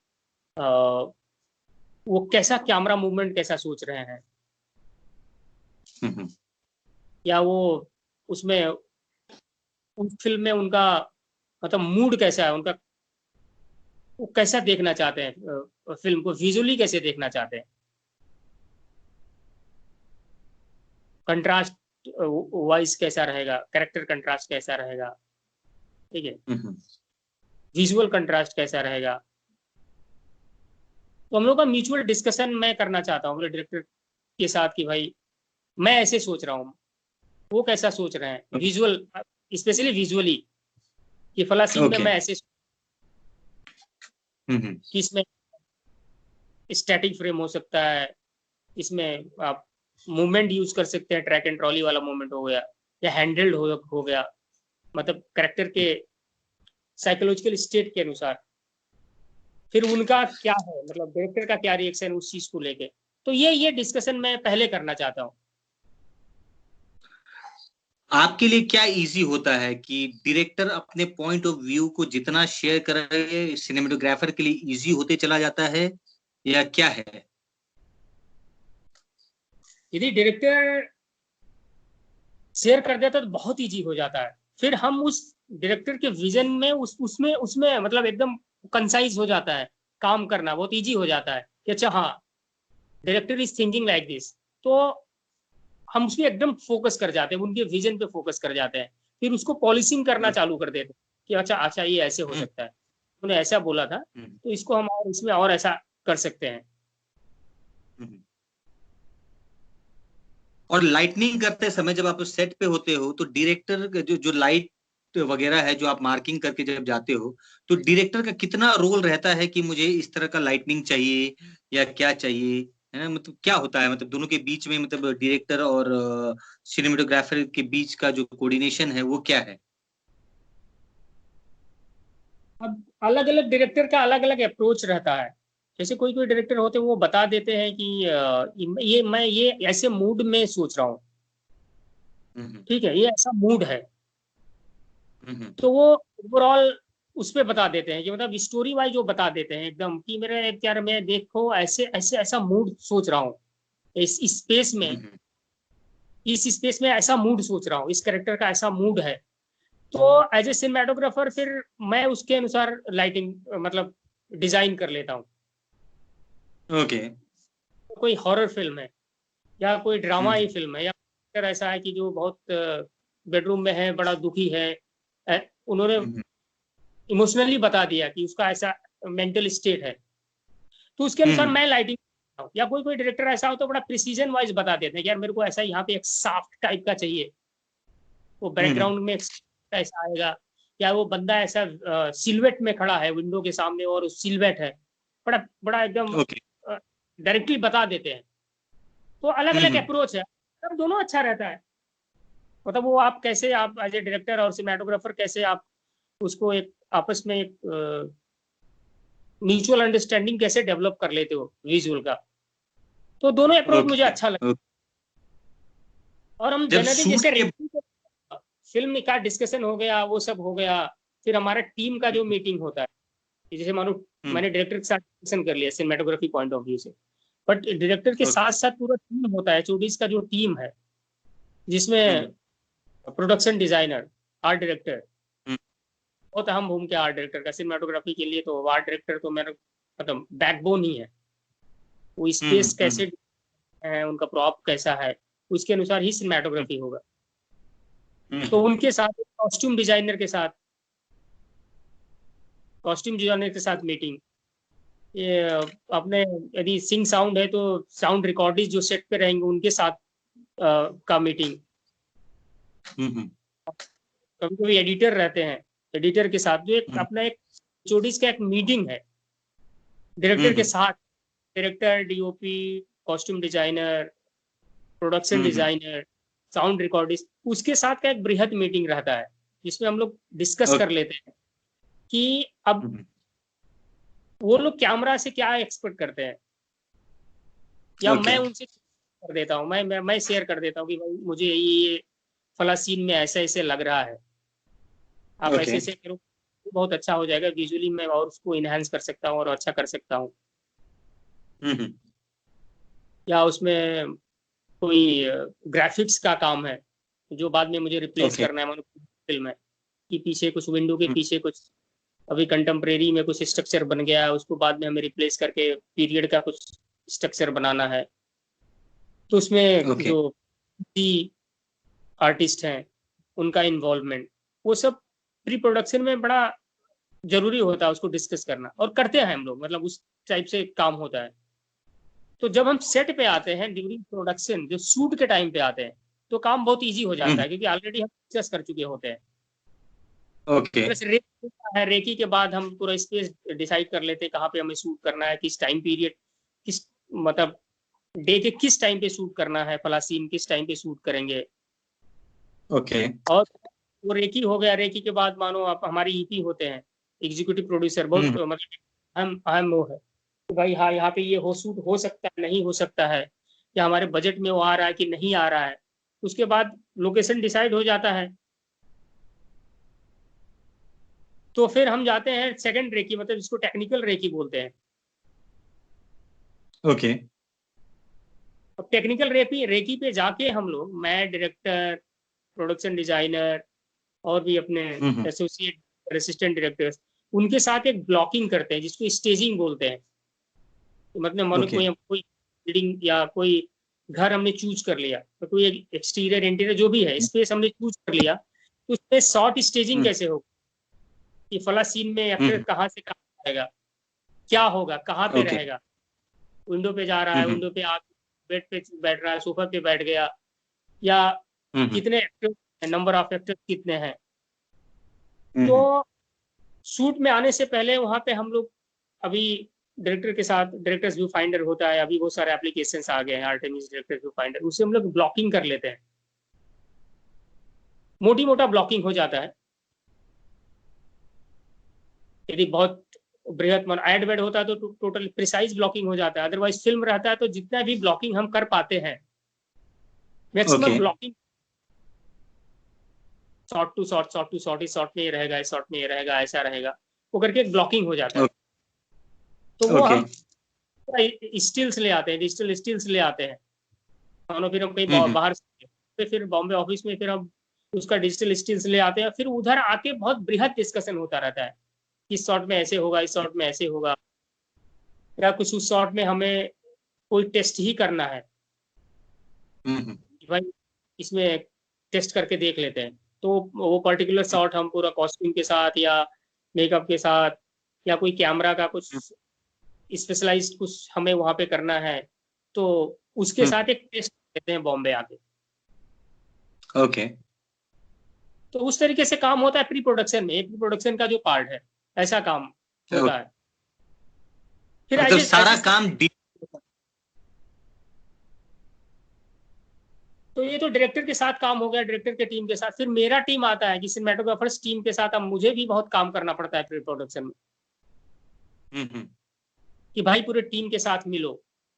वो कैसा कैमरा मूवमेंट कैसा सोच रहे हैं, हम्म। या वो उसमें उस फिल्म में उनका मतलब मूड कैसा है उनका, वो कैसा देखना चाहते हैं, फिल्म को विजुअली कैसे देखना चाहते हैं, कंट्रास्ट वाइज कैसा रहेगा, कैरेक्टर कंट्रास्ट कैसा रहेगा, ठीक है, हम्म। विजुअल कंट्रास्ट कैसा रहेगा। तो हम लोग का म्यूचुअल डिस्कशन मैं करना चाहता हूँ मेरे डायरेक्टर के साथ, कि भाई मैं ऐसे सोच रहा हूँ, वो कैसा सोच रहे हैं, विजुअल, स्पेशली विजुअली, कि फला सीन में ओके। मैं ऐसे हम्म। कि इसमें स्टैटिक फ्रेम हो सकता है, इसमें आप मूवमेंट यूज कर सकते हैं, ट्रैक एंड ट्रॉली वाला मूवमेंट हो गया, या हैंडल्ड हो गया, मतलब करेक्टर के साइकोलॉजिकल स्टेट के अनुसार, फिर उनका क्या है, मतलब डायरेक्टर का क्या रिएक्शन उस चीज को लेके। तो ये डिस्कशन मैं पहले करना चाहता हूँ। आपके लिए क्या इजी होता है कि डायरेक्टर अपने पॉइंट ऑफ व्यू को जितना शेयर करे सिनेमेटोग्राफर के लिए इजी होते चला जाता है, या क्या है? यदि डायरेक्टर शेयर कर देता तो बहुत इजी हो जाता है, फिर हम उस डायरेक्टर के विजन में उसमें उसमें मतलब एकदम कंसाइज हो जाता है, काम करना बहुत इजी हो जाता है, कि अच्छा हाँ, director is thinking like this, तो हम उसमें एकदम फोकस कर जाते हैं, उनके विजन पे फोकस कर जाते हैं, फिर उसको पॉलिशिंग करना चालू कर देते हैं, कि अच्छा अच्छा ये ऐसे हो हम्म। सकता है, उन्होंने ऐसा बोला था, हम्म। तो इसको हम और इसमें और ऐसा कर सकते हैं। हम्म। और लाइटनिंग करते समय जब आप सेट पे होते हो तो डायरेक्टर का जो जो लाइट वगैरह है जो आप मार्किंग करके जब जाते हो, तो डायरेक्टर का कितना रोल रहता है कि मुझे इस तरह का लाइटनिंग चाहिए या क्या चाहिए, है ना? मतलब क्या होता है, मतलब दोनों के बीच में, मतलब डायरेक्टर और सिनेमेटोग्राफर के बीच का जो कोऑर्डिनेशन है वो क्या है? अब अलग अलग डायरेक्टर का अलग अलग अप्रोच रहता है, जैसे कोई कोई डायरेक्टर होते हैं वो बता देते हैं कि ये मैं ये ऐसे मूड में सोच रहा हूँ, हम्म। ठीक है, ये ऐसा मूड है, हम्म। तो वो ओवरऑल उस पे बता देते हैं, कि मतलब स्टोरी वाइज वो बता देते हैं एकदम, कि मेरे यार मैं देखो ऐसे ऐसे ऐसा मूड सोच रहा हूँ, इस स्पेस में, हम्म। इस स्पेस में ऐसा मूड सोच रहा हूँ, इस कैरेक्टर का ऐसा मूड है। तो एज ए सिनेमेटोग्राफर फिर मैं उसके अनुसार लाइटिंग मतलब डिजाइन कर लेता हूँ। ओके। कोई हॉरर फिल्म है, या कोई ड्रामा ही हम्म। फिल्म है, या character ऐसा है कि जो बहुत बेडरूम में है, बड़ा दुखी है, उन्होंने हम्म। इमोशनली बता दिया कि उसका ऐसा मेंटल स्टेट है, तो उसके अनुसार हम्म। मैं लाइटिंग। या कोई कोई डायरेक्टर ऐसा हो तो बड़ा प्रिसीजन वाइज बता देते हैं कि यार मेरे को ऐसा यहाँ पे एक सॉफ्ट टाइप का चाहिए, वो हम्म। बैकग्राउंड में ऐसा आएगा, या वो बंदा ऐसा सिलवेट में खड़ा है विंडो के सामने और सिलवेट है, बड़ा बड़ा एकदम ओके। डायरेक्टली बता देते हैं। तो अलग अलग हम्म। अप्रोच है, सब दोनों अच्छा रहता है, मतलब वो आप कैसे, आप एज ए डायरेक्टर और सिनेमेटोग्राफर कैसे आप उसको एक आपस में एक म्यूचुअल अंडरस्टैंडिंग कैसे डेवलप कर लेते हो विजुअल का। तो दोनों अप्रोच मुझे ओके। अच्छा लगा। ओके। और हम जब जनरली शूट जैसे के फिल्म का डिस्कशन हो गया, वो सब हो गया, फिर हमारा टीम का जो मीटिंग होता है, जैसे मानो हम्म। मैंने डायरेक्टर के साथ डिस्कशन कर लिया सिनेमेटोग्राफी पॉइंट ऑफ व्यू से, बट डायरेक्टर के ओके। साथ साथ पूरा टीम होता है, चोटीज का जो टीम है, हम्म। जिसमें प्रोडक्शन डिजाइनर, आर्ट डायरेक्टर, हम्म। बहुत अहम भूमिका आर्ट डायरेक्टर का सिनेमेटोग्राफी के लिए। तो आर्ट डायरेक्टर तो मेरा मतलब बैकबोन ही है, वो स्पेस कैसे है, उनका प्रॉप कैसा है, उसके अनुसार ही सिनेमेटोग्राफी होगा। तो हम्म। उनके साथ कॉस्ट्यूम डिजाइनर के साथ मीटिंग, ये अपने यदि सिंग साउंड है तो साउंड रिकॉर्डिस्ट जो सेट पे रहेंगे उनके साथ का मीटिंग, हम्म। कभी कभी एडिटर रहते हैं, एडिटर के साथ जो एक अपना एक चोडीज का एक मीटिंग है डायरेक्टर के हम्म। साथ, director, DOP, costume designer, production हम्म। डिजाइनर, साउंड रिकॉर्डिस्ट, उसके साथ का एक बृहद मीटिंग रहता है, जिसमें हम लोग डिस्कस कर लेते हैं कि अब वो लोग कैमरा से क्या एक्सपेक्ट करते हैं, या मैं उनसे कर देता हूँ, मैं शेयर कर देता हूँ कि भाई मुझे ये फला सीन में ऐसे ऐसे लग रहा है, आप ऐसे ऐसे करो, बहुत अच्छा हो जाएगा विजुअली, मैं और उसको इनहेंस कर सकता हूँ और अच्छा कर सकता हूँ। या उसमें कोई ग्राफिक्स का काम है जो बाद में मुझे रिप्लेस करना है फिल्म में, कि पीछे कुछ विंडो के पीछे कुछ अभी कंटेम्प्रेरी में कुछ स्ट्रक्चर बन गया है, उसको बाद में हमें रिप्लेस करके पीरियड का कुछ स्ट्रक्चर बनाना है। तो उसमें जो आर्टिस्ट हैं उनका इन्वॉल्वमेंट, वो सब प्री प्रोडक्शन में बड़ा जरूरी होता है, उसको डिस्कस करना, और करते हैं हम लोग, मतलब उस टाइप से काम होता है। तो जब हम सेट पे आते हैं ड्यूरिंग प्रोडक्शन, जो शूट के टाइम पे आते हैं, तो काम बहुत इजी हो जाता है, क्योंकि ऑलरेडी हम डिस्कस कर चुके होते हैं। प्लस रेकी के बाद हम पूरा स्पेस डिसाइड कर लेते हैं कहाँ पे हमें शूट करना है, किस टाइम पीरियड, किस मतलब डे के किस टाइम पे शूट करना है, फला सीन किस टाइम पे शूट करेंगे। और वो रेकी हो गया, रेकी के बाद मानो आप हमारी ईपी होते हैं, एग्जीक्यूटिव प्रोड्यूसर, बहुत मतलब अहम वो है तो भाई हाँ यहाँ पे ये हो शूट हो सकता है, नहीं हो सकता है, या हमारे बजट में वो आ रहा है कि नहीं आ रहा है। उसके बाद लोकेशन डिसाइड हो जाता है, तो फिर हम जाते हैं सेकंड रेकी, मतलब इसको टेक्निकल रेकी बोलते हैं। अब टेक्निकल रेकी पे जाके हम लोग, मैं डायरेक्टर, प्रोडक्शन डिजाइनर और भी अपने एसोसिएट असिस्टेंट डायरेक्टर्स, उनके साथ एक ब्लॉकिंग करते हैं जिसको स्टेजिंग बोलते हैं। तो मतलब मानो कोई बिल्डिंग या कोई घर हमने चूज कर लिया, तो कोई एक एक्सटीरियर इंटीरियर जो भी है स्पेस हमने चूज कर लिया, तो उसमें शॉर्ट स्टेजिंग कैसे होगा, कि फला सीन में एक्टर कहाँ से कहाँ जाएगा, क्या होगा, कहाँ पे रहेगा, विंडो पे जा रहा है, विंडो पे आ बेड पे बैठ रहा है, सोफा पे बैठ गया, या कितने एक्टर, नंबर ऑफ एक्टर्स कितने हैं। तो शूट में आने से पहले वहां पे हम लोग, अभी डायरेक्टर के साथ डायरेक्टर्स व्यू फाइंडर होता है, अभी बहुत सारे एप्लीकेशंस आ गए हैं, आर्टेमिस डायरेक्टर व्यू फाइंडर, उससे हम लोग ब्लॉकिंग कर लेते हैं, मोटी मोटा ब्लॉकिंग हो जाता है। यदि बहुत बृहद मन एड वेड होता है तो टोटल प्रिसाइज ब्लॉकिंग हो जाता है, अदरवाइज फिल्म रहता है तो जितना भी ब्लॉकिंग हम कर पाते हैं, maximum blocking short to short, short to short, इस शॉर्ट में ये रहेगा, इस शॉर्ट में ये रहेगा, ऐसा रहेगा, वो करके एक ब्लॉकिंग हो जाता है। तो वो हम स्टिल्स ले आते हैं, डिजिटल स्टिल्स ले आते हैं, मानो फिर हम कहीं बाहर से, फिर बॉम्बे ऑफिस में फिर हम उसका डिजिटल स्टिल्स ले आते हैं, फिर उधर आके बहुत बृहद डिस्कशन होता रहता है, इस शॉट में ऐसे होगा, इस शॉट में ऐसे होगा, या कुछ उस शॉट में हमें कोई टेस्ट ही करना है, भाई इसमें टेस्ट करके देख लेते हैं, तो वो पर्टिकुलर शॉट हम पूरा कॉस्ट्यूम के साथ या मेकअप के साथ या कोई कैमरा का कुछ स्पेशलाइज्ड कुछ हमें वहां पे करना है, तो उसके साथ एक टेस्ट देते हैं बॉम्बे आके। तो उस तरीके से काम होता है प्री प्रोडक्शन में, प्री प्रोडक्शन का जो पार्ट है, ऐसा काम होता है। फिर मतलब सारा काम तो ये तो डायरेक्टर के साथ काम हो गया, डायरेक्टर के टीम के साथ। फिर मेरा टीम आता है कि सिनेमेटोग्राफर्स टीम के साथ अब मुझे भी बहुत काम करना पड़ता है प्री प्रोडक्शन में, कि भाई पूरे टीम के साथ मिलो,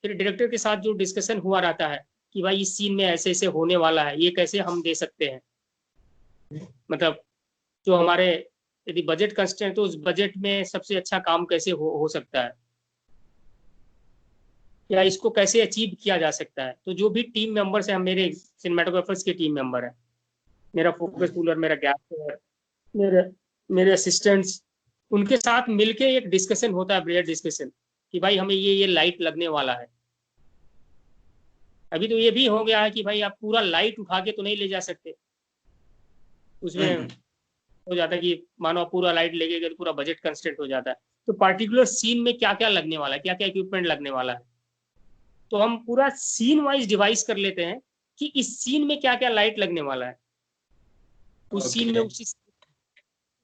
फिर डायरेक्टर के साथ जो डिस्कशन हुआ रहता है कि भाई इस सीन में ऐसे ऐसे होने वाला है, ये कैसे हम दे सकते हैं, मतलब जो हमारे यदि बजट कंस्ट्रेंट तो उस बजट में सबसे अच्छा काम कैसे हो सकता है, या इसको कैसे अचीव किया जा सकता है। तो जो भी टीम मेंबर्स हैं, मेरे सिनेमेटोग्राफर्स के टीम मेंबर है, मेरा फोकस पुलर, मेरा गैप, मेरे असिस्टेंट्स, उनके साथ मिलके एक डिस्कशन होता है, ब्रेड डिस्कशन, कि भाई हमें ये लाइट लगने वाला है। अभी तो ये भी हो गया है कि भाई आप पूरा लाइट उठा के तो नहीं ले जा सकते, उसमें हो जाता है कि मानो आप पूरा लाइट लेके गए तो पूरा बजट कंस्टेंट हो जाता है। तो पार्टिकुलर सीन में क्या क्या लगने वाला है, क्या क्या इक्विपमेंट लगने वाला है, तो हम पूरा सीन वाइज डिवाइस कर लेते हैं कि इस सीन में क्या क्या लाइट लगने वाला है, उस सीन में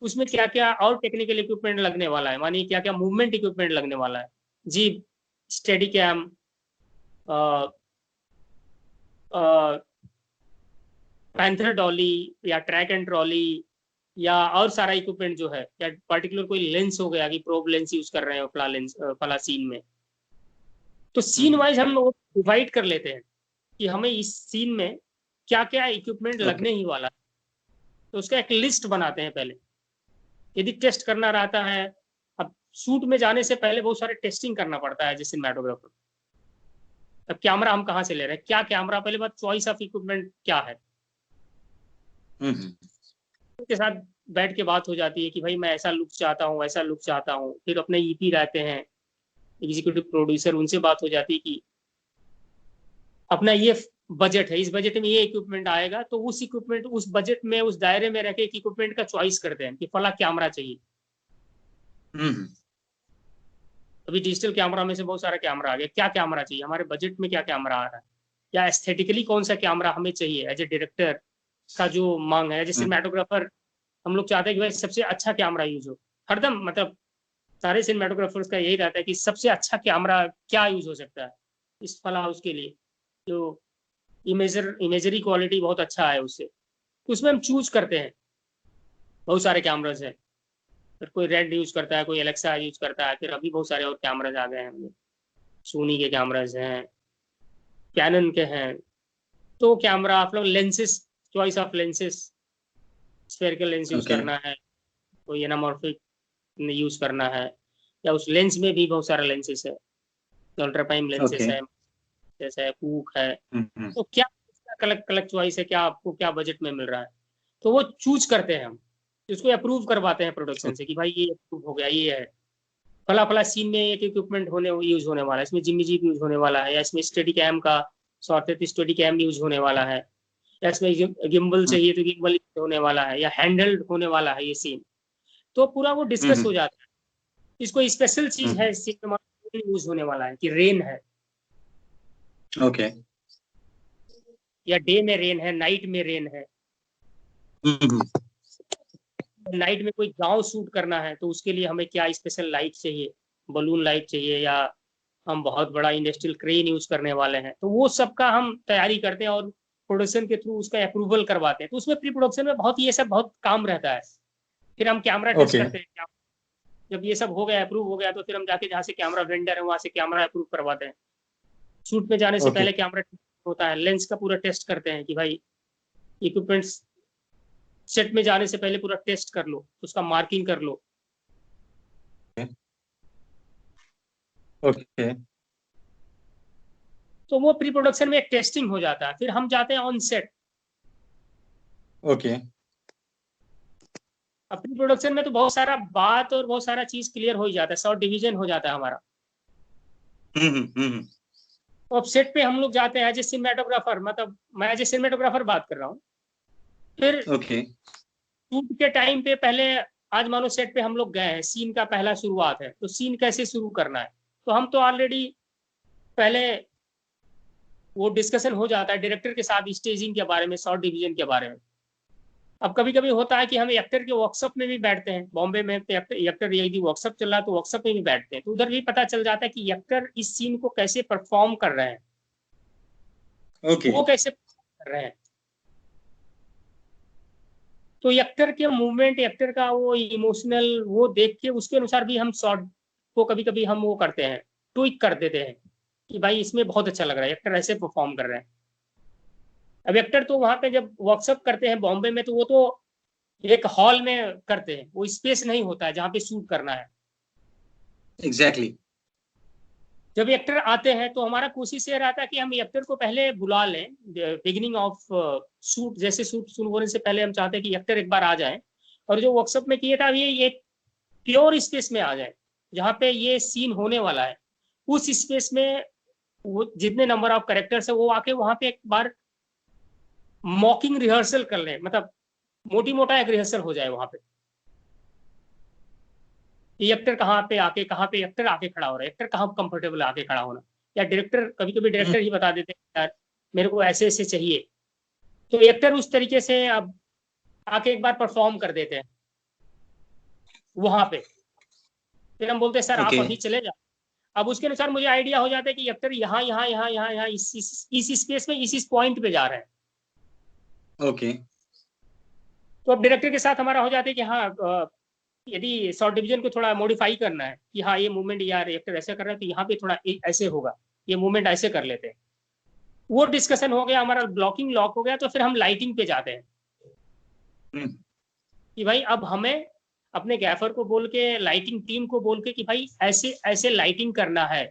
उसमें क्या क्या और टेक्निकल इक्विपमेंट लगने वाला है, मानिए क्या क्या मूवमेंट इक्विपमेंट लगने वाला है, जी स्टेडी कैम, पैंथर डॉली या ट्रैक एंड ट्रॉली, या और सारा इक्विपमेंट जो है, या पर्टिकुलर कोई लेंस हो गया कि प्रोब लेंस यूज कर रहे हैं फला लेंस फला सीन में, तो सीन वाइज हम लोग डिवाइड कर लेते हैं कि हमें इस सीन में क्या क्या इक्विपमेंट लगने ही वाला है। तो उसका एक लिस्ट बनाते हैं पहले। यदि टेस्ट करना रहता है, अब शूट में जाने से पहले बहुत सारे टेस्टिंग करना पड़ता है जैसे सिनेमेटोग्राफर। अब कैमरा हम कहाँ से ले रहे हैं, क्या कैमरा, पहले बात चॉइस ऑफ इक्विपमेंट क्या है, उनके साथ बैठ के बात हो जाती है कि भाई मैं ऐसा लुक चाहता हूँ, ऐसा लुक चाहता हूँ। फिर अपने ईपी रहते हैं, एग्जीक्यूटिव प्रोड्यूसर, उनसे बात हो जाती है कि अपना ये बजट है, इस बजट में ये इक्विपमेंट आएगा, तो उस इक्विपमेंट, उस बजट में, उस दायरे में रह के एक इक्विपमेंट का चॉइस करते हैं कि फला कैमरा चाहिए। अभी डिजिटल कैमरा में से बहुत सारा कैमरा आ गया, क्या कैमरा चाहिए, हमारे बजट में क्या कैमरा आ रहा है, या एस्थेटिकली कौन सा कैमरा हमें चाहिए। एज ए डायरेक्टर का जो मांग है, एज ए सिनेमेटोग्राफर हम लोग चाहते हैं कि भाई सबसे अच्छा कैमरा यूज हो हरदम। मतलब सारे सिनेमेटोग्राफर्स का यही रहता है कि सबसे अच्छा कैमरा क्या यूज हो सकता है इस फला उसके लिए, जो इमेजरी क्वालिटी बहुत अच्छा है उससे, तो उसमें हम चूज करते हैं। बहुत सारे कैमराज हैं, फिर कोई रेड यूज करता है, कोई एलेक्सा यूज करता है, फिर अभी बहुत सारे और कैमराज आ गए हैं, सोनी के कैमराज हैं, कैनन के हैं। तो कैमरा आप लोग lenses, choice of lenses, spherical lens use करना है, कोई एनामॉर्फिक यूज करना है, या उस लेंस में भी बहुत सारा लेंसेज है, अल्ट्रा प्राइम लेंसेज है, जैसे कूक है। तो क्या कलेक्ट कलेक्ट चॉइस है, क्या आपको क्या बजट में मिल रहा है, तो वो चूज करते हैं हम, उसको अप्रूव करवाते हैं प्रोडक्शन से कि भाई ये अप्रूव हो गया, ये है फला फला सीन में एक इक्विपमेंट यूज होने वाला है, इसमें जिम्मी जीप यूज होने वाला है, या इसमें स्टडी कैम का शॉर्ट स्टडी कैम यूज होने वाला है, या इसमें गिम्बल चाहिए तो गिम्बल होने वाला है, या हैंडल्ड होने वाला है ये सीन। तो पूरा वो डिस्कस हो जाता है। इसको स्पेशल चीज है सीन में यूज होने वाला है कि रेन है, ओके, या डे में रेन है, नाइट में रेन है। नाइट में कोई गांव शूट करना है तो उसके लिए हमें क्या स्पेशल लाइट चाहिए, बलून लाइट चाहिए, या हम बहुत बड़ा इंडस्ट्रियल क्रेन यूज करने वाले हैं, तो वो सब का हम तैयारी करते हैं और प्रोडक्शन के थ्रू उसका अप्रूवल करवाते हैं। तो उसमें प्री प्रोडक्शन में बहुत ये सब बहुत काम रहता है। फिर हम कैमरा टेस्ट करते हैं, जब ये सब हो गया, अप्रूव हो गया, तो फिर हम जाके जहाँ से कैमरा वेंडर है वहां से कैमरा अप्रूव करवाते हैं। शूट में जाने से पहले कैमरा होता है, लेंस का पूरा टेस्ट करते हैं कि भाई इक्विपमेंट्स सेट में जाने से पहले पूरा टेस्ट कर लो, उसका मार्किंग कर लो। ओके, तो वो प्री प्रोडक्शन में एक टेस्टिंग हो जाता है, फिर हम जाते हैं ऑन सेट। ओके, अब प्री प्रोडक्शन में तो बहुत सारा बात और बहुत सारा चीज क्लियर हो ही जाता है, शॉर्ट डिवीजन हो जाता है हमारा। तो अब सेट पे हम लोग जाते हैं एज ए सिनेमेटोग्राफर, मतलब मैं एज ए सिनेमेटोग्राफर बात कर रहा हूँ। फिर शूट के टाइम पे पहले, आज मानो सेट पे हम लोग गए हैं, सीन का पहला शुरुआत है, तो सीन कैसे शुरू करना है, तो हम तो ऑलरेडी पहले वो डिस्कशन हो जाता है डायरेक्टर के साथ स्टेजिंग के बारे में, शॉर्ट डिवीजन के बारे में। अब कभी कभी होता है कि हम एक्टर के वर्कशॉप में भी बैठते हैं, बॉम्बे में एक्टर यदि वर्कशॉप चल रहा है तो वर्कशॉप में भी बैठते हैं, तो उधर भी पता चल जाता है कि एक्टर इस सीन को कैसे परफॉर्म कर रहे हैं, वो कैसे कर रहे हैं। तो एक्टर के मूवमेंट, एक्टर का वो इमोशनल, वो देख के उसके अनुसार भी हम शॉर्ट को कभी कभी हम वो करते हैं, ट्विक कर देते हैं कि भाई इसमें बहुत अच्छा लग रहा है, एक्टर ऐसे परफॉर्म कर रहे हैं। अब एक्टर तो वहां पे जब वर्कशॉप करते हैं बॉम्बे में, तो वो तो एक हॉल में करते हैं, वो स्पेस नहीं होता है जहाँ पे शूट करना है। एग्जैक्टली। जब एक्टर आते हैं तो हमारा कोशिश ये रहता है कि हम एक्टर को पहले बुला लें बिगिनिंग ऑफ शूट, जैसे शूट शुरू होने से पहले हम चाहते हैं कि एक्टर एक बार आ जाए, और जो वर्कशॉप में किया था ये प्योर स्पेस में आ जाए जहाँ पे ये सीन होने वाला है। उस स्पेस में वो जितने नंबर ऑफ कैरेक्टर्स है वो आके वहां पे एक बार मॉकिंग रिहर्सल कर लें, मतलब मोटी मोटा एक रिहर्सल हो जाए वहां पे, एक्टर कहाँ पे एक्टर आके खड़ा हो रहा है, एक्टर कहाँ कंफर्टेबल आके खड़ा होना, या डायरेक्टर, कभी कभी डायरेक्टर ही बता देते हैं यार मेरे को ऐसे ऐसे चाहिए, तो एक्टर उस तरीके से अब आके एक बार परफॉर्म कर देते हैं वहां पे। फिर हम बोलते हैं सर आप अभी चले जाओ। अब उसके अनुसार मुझे आइडिया हो जाता है कि एक्टर यहाँ यहाँ यहाँ यहाँ यहाँ इस स्पेस में इस पॉइंट पे जा रहे हैं। ओके। तो अब डायरेक्टर के साथ हमारा हो जाता है कि हाँ यदि शॉर्ट डिवीजन को थोड़ा मॉडिफाई करना है कि हाँ ये मूवमेंट यार एक्टर ऐसे कर रहा है तो यहाँ पे थोड़ा ऐसे होगा, ये मूवमेंट ऐसे कर लेते हैं। वो डिस्कशन हो गया, हमारा ब्लॉकिंग लॉक हो गया, तो फिर हम लाइटिंग पे जाते हैं कि भाई अब हमें अपने गैफर को बोल के, लाइटिंग टीम को बोल के कि भाई ऐसे ऐसे लाइटिंग करना है।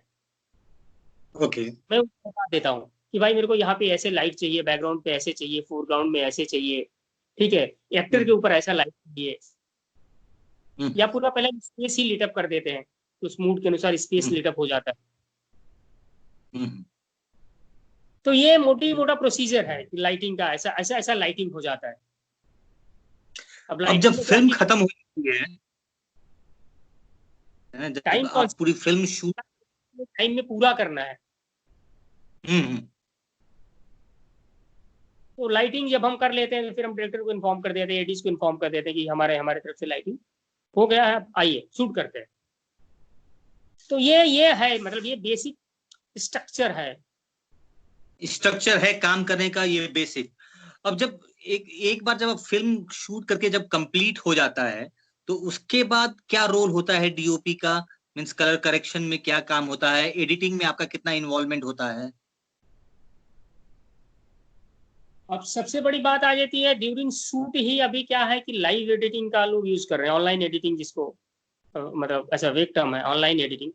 ओके। मैं उसको बता देता हूँ कि भाई मेरे को यहाँ पे ऐसे लाइट चाहिए, बैकग्राउंड पे ऐसे चाहिए, फोरग्राउंड में ऐसे चाहिए, ठीक है, एक्टर के ऊपर ऐसा लाइट चाहिए, या पूरा पहले स्पेस ही लीटअप कर देते हैं, उस मूड के अनुसार स्पेस लीटअप हो जाता है। तो ये मोटी मोटा प्रोसीजर है लाइटिंग का, ऐसा ऐसा ऐसा लाइटिंग हो जाता है। अब जब फिल्म खत्म हो जाती है, टाइम जब आप पूरी फिल्म शूट टाइम में पूरा करना है, तो लाइटिंग जब हम कर लेते हैं तो फिर हम डायरेक्टर को इन्फॉर्म कर देते हैं, एडीज को इन्फॉर्म कर देते हैं कि हमारे हमारे तरफ से लाइटिंग हो गया है, आइए शूट करते हैं। तो ये है, मतलब ये बेसिक स्ट्रक्चर है काम करने का, ये बेसिक। अब जब एक बार जब आप फिल्म शूट करके जब कंप्लीट हो जाता है, तो उसके बाद क्या रोल होता है डीओपी का? मींस कलर करेक्शन में क्या काम होता है, एडिटिंग में आपका कितना इन्वॉल्वमेंट होता है? अब सबसे बड़ी बात आ जाती है ड्यूरिंग शूट ही। अभी क्या है कि लाइव एडिटिंग का लोग यूज कर रहे हैं, ऑनलाइन एडिटिंग जिसको मतलब ऐसा वेक टर्म है ऑनलाइन एडिटिंग,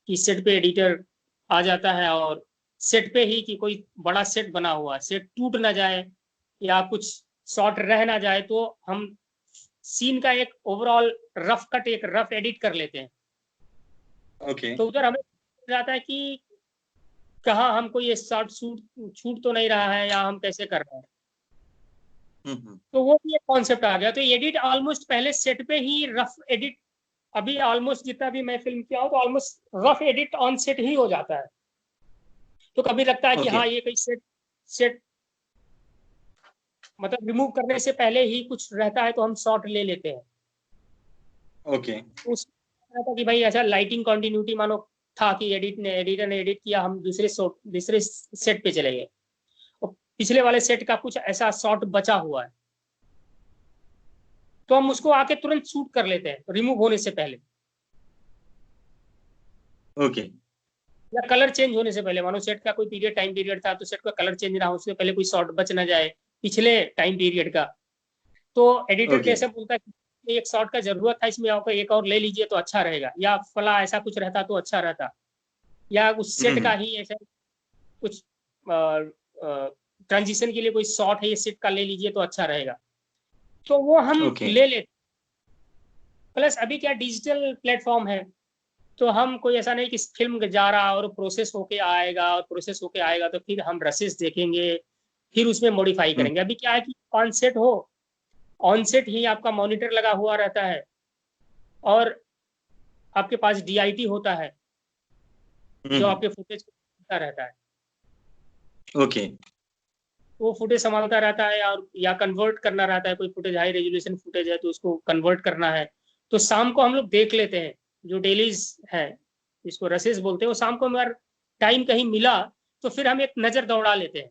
कि सेट पे एडिटर आ जाता है और सेट पे ही, कि कोई बड़ा सेट बना हुआ, सेट टूट ना जाए या कुछ शॉट रह ना जाए, तो हम सीन का एक ओवरऑल रफ कट, एक रफ एडिट कर लेते हैं। ओके। तो उधर हमें जाता है कि कहाँ हमको ये शॉट छूट तो नहीं रहा है, या हम कैसे कर रहे हैं। तो वो भी एक कॉन्सेप्ट आ गया। तो एडिट ऑलमोस्ट पहले सेट पे ही रफ एडिट, अभी ऑलमोस्ट जितना भी मैं फिल्म किया हूँ तो almost rough edit on set ही हो जाता है। तो कभी लगता है कि हाँ ये कहीं सेट मतलब रिमूव करने से पहले ही कुछ रहता है तो हम शॉट ले लेते हैं। ओके। उस कि भाई ऐसा लाइटिंग कंटिन्यूटी मानो था कि एडिटर ने एडिट किया, हम दूसरे सेट पे चले गए और पिछले वाले सेट का कुछ ऐसा शॉट बचा हुआ है, तो हम उसको आके तुरंत शूट कर लेते हैं रिमूव होने से पहले। ओके। या कलर चेंज होने से पहले, मानो सेट का कोई पीरियड, टाइम पीरियड था, तो सेट का कलर चेंज रहा, उससे पहले कोई शॉट बच ना जाए पिछले टाइम पीरियड का, तो एडिटर कैसे बोलता है कि एक शॉट का जरूरत था इसमें, आपको एक और ले लीजिए तो अच्छा रहेगा, या फला ऐसा कुछ रहता तो अच्छा रहता, या उस सेट का ही ऐसा कुछ ट्रांजिशन के लिए कोई शॉट है, ये सेट का ले लीजिए तो अच्छा रहेगा, तो वो हम ले लेते। प्लस अभी क्या डिजिटल प्लेटफॉर्म है, तो हम कोई ऐसा नहीं कि फिल्म जा रहा और प्रोसेस होके आएगा, और प्रोसेस होके आएगा तो फिर हम रसेस देखेंगे, फिर उसमें मॉडिफाई करेंगे। अभी क्या है कि ऑन सेट हो, ऑन सेट ही आपका मॉनिटर लगा हुआ रहता है और आपके पास डीआईटी होता है जो आपके फुटेज को संभालता रहता है। ओके। वो फुटेज संभालता रहता है, और या कन्वर्ट करना रहता है, कोई फुटेज हाई रेजोल्यूशन फुटेज है तो उसको कन्वर्ट करना है, तो शाम को हम लोग देख लेते हैं जो डेलीज है, इसको रसेस बोलते हैं। वो शाम को अगर टाइम कहीं मिला तो फिर हम एक नजर दौड़ा लेते हैं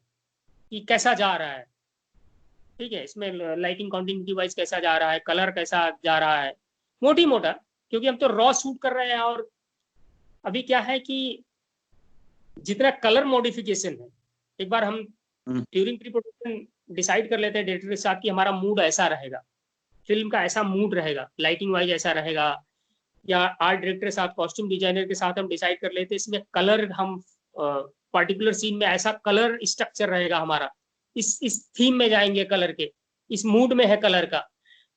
कि कैसा जा रहा है, ठीक है, इसमें लाइटिंग कंटिन्यूटी वाइज कैसा जा रहा है, कलर कैसा जा रहा है, मोटी मोटा, क्योंकि हम तो रॉ शूट कर रहे हैं। और अभी क्या है कि जितना कलर मॉडिफिकेशन है, एक बार हम ड्यूरिंग प्री प्रोडक्शन डिसाइड कर लेते हैं डायरेक्टर के साथ कि हमारा मूड ऐसा रहेगा, फिल्म का ऐसा मूड रहेगा, लाइटिंग वाइज ऐसा रहेगा, या आर्ट डायरेक्टर के साथ, कॉस्ट्यूम डिजाइनर के साथ हम डिसाइड कर लेते हैं इसमें कलर, हम पर्टिकुलर सीन में ऐसा कलर स्ट्रक्चर रहेगा हमारा, इस थीम में जाएंगे कलर के, इस मूड में है कलर का,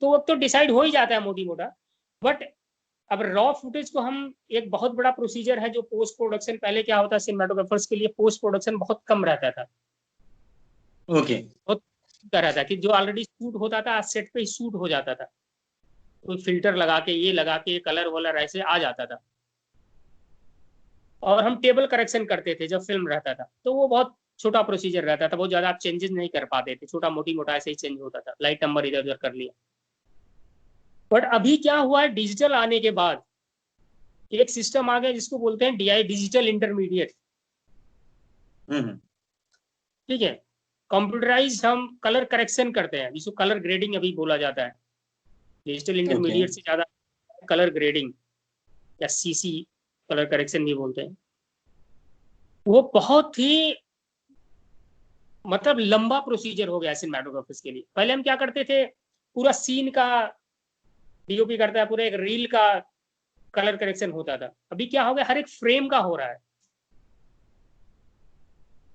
तो अब तो डिसाइड हो ही जाता है मोटी मोटा। बट अब रॉ फुटेज को हम, एक बहुत बड़ा प्रोसीजर है जो पोस्ट प्रोडक्शन, पहले क्या होता है सिनेमाटोग्राफर्स के लिए पोस्ट प्रोडक्शन बहुत कम रहता था। ओके। बहुत रहता कि जो ऑलरेडी शूट होता था सेट पे ही शूट हो जाता था, कोई फिल्टर लगा के, ये लगा के, कलर वलर ऐसे आ जाता था, और हम टेबल करेक्शन करते थे जब फिल्म रहता था, तो वो बहुत छोटा प्रोसीजर रहता था, बहुत ज्यादा आप चेंजेस नहीं कर पाते थे, छोटा मोटी मोटा ऐसे ही चेंज होता था, लाइट नंबर इधर उधर कर लिया। बट अभी क्या हुआ है, डिजिटल आने के बाद एक सिस्टम आ गया जिसको बोलते हैं डीआई, डिजिटल इंटरमीडिएट, ठीक है। कंप्यूटराइज हम कलर करेक्शन करते हैं, जिसको कलर ग्रेडिंग अभी बोला जाता है। डिजिटल इंटरमीडिएट से ज्यादा कलर ग्रेडिंग या सीसी कलर करेक्शन भी बोलते हैं। वो बहुत ही मतलब लंबा प्रोसीजर हो गया सिनेमेटोग्राफर्स के लिए। पहले हम क्या करते थे, पूरा सीन का डीओपी करता है, पूरे एक रील का कलर करेक्शन होता था। अभी क्या हो गया, हर एक फ्रेम का हो रहा है।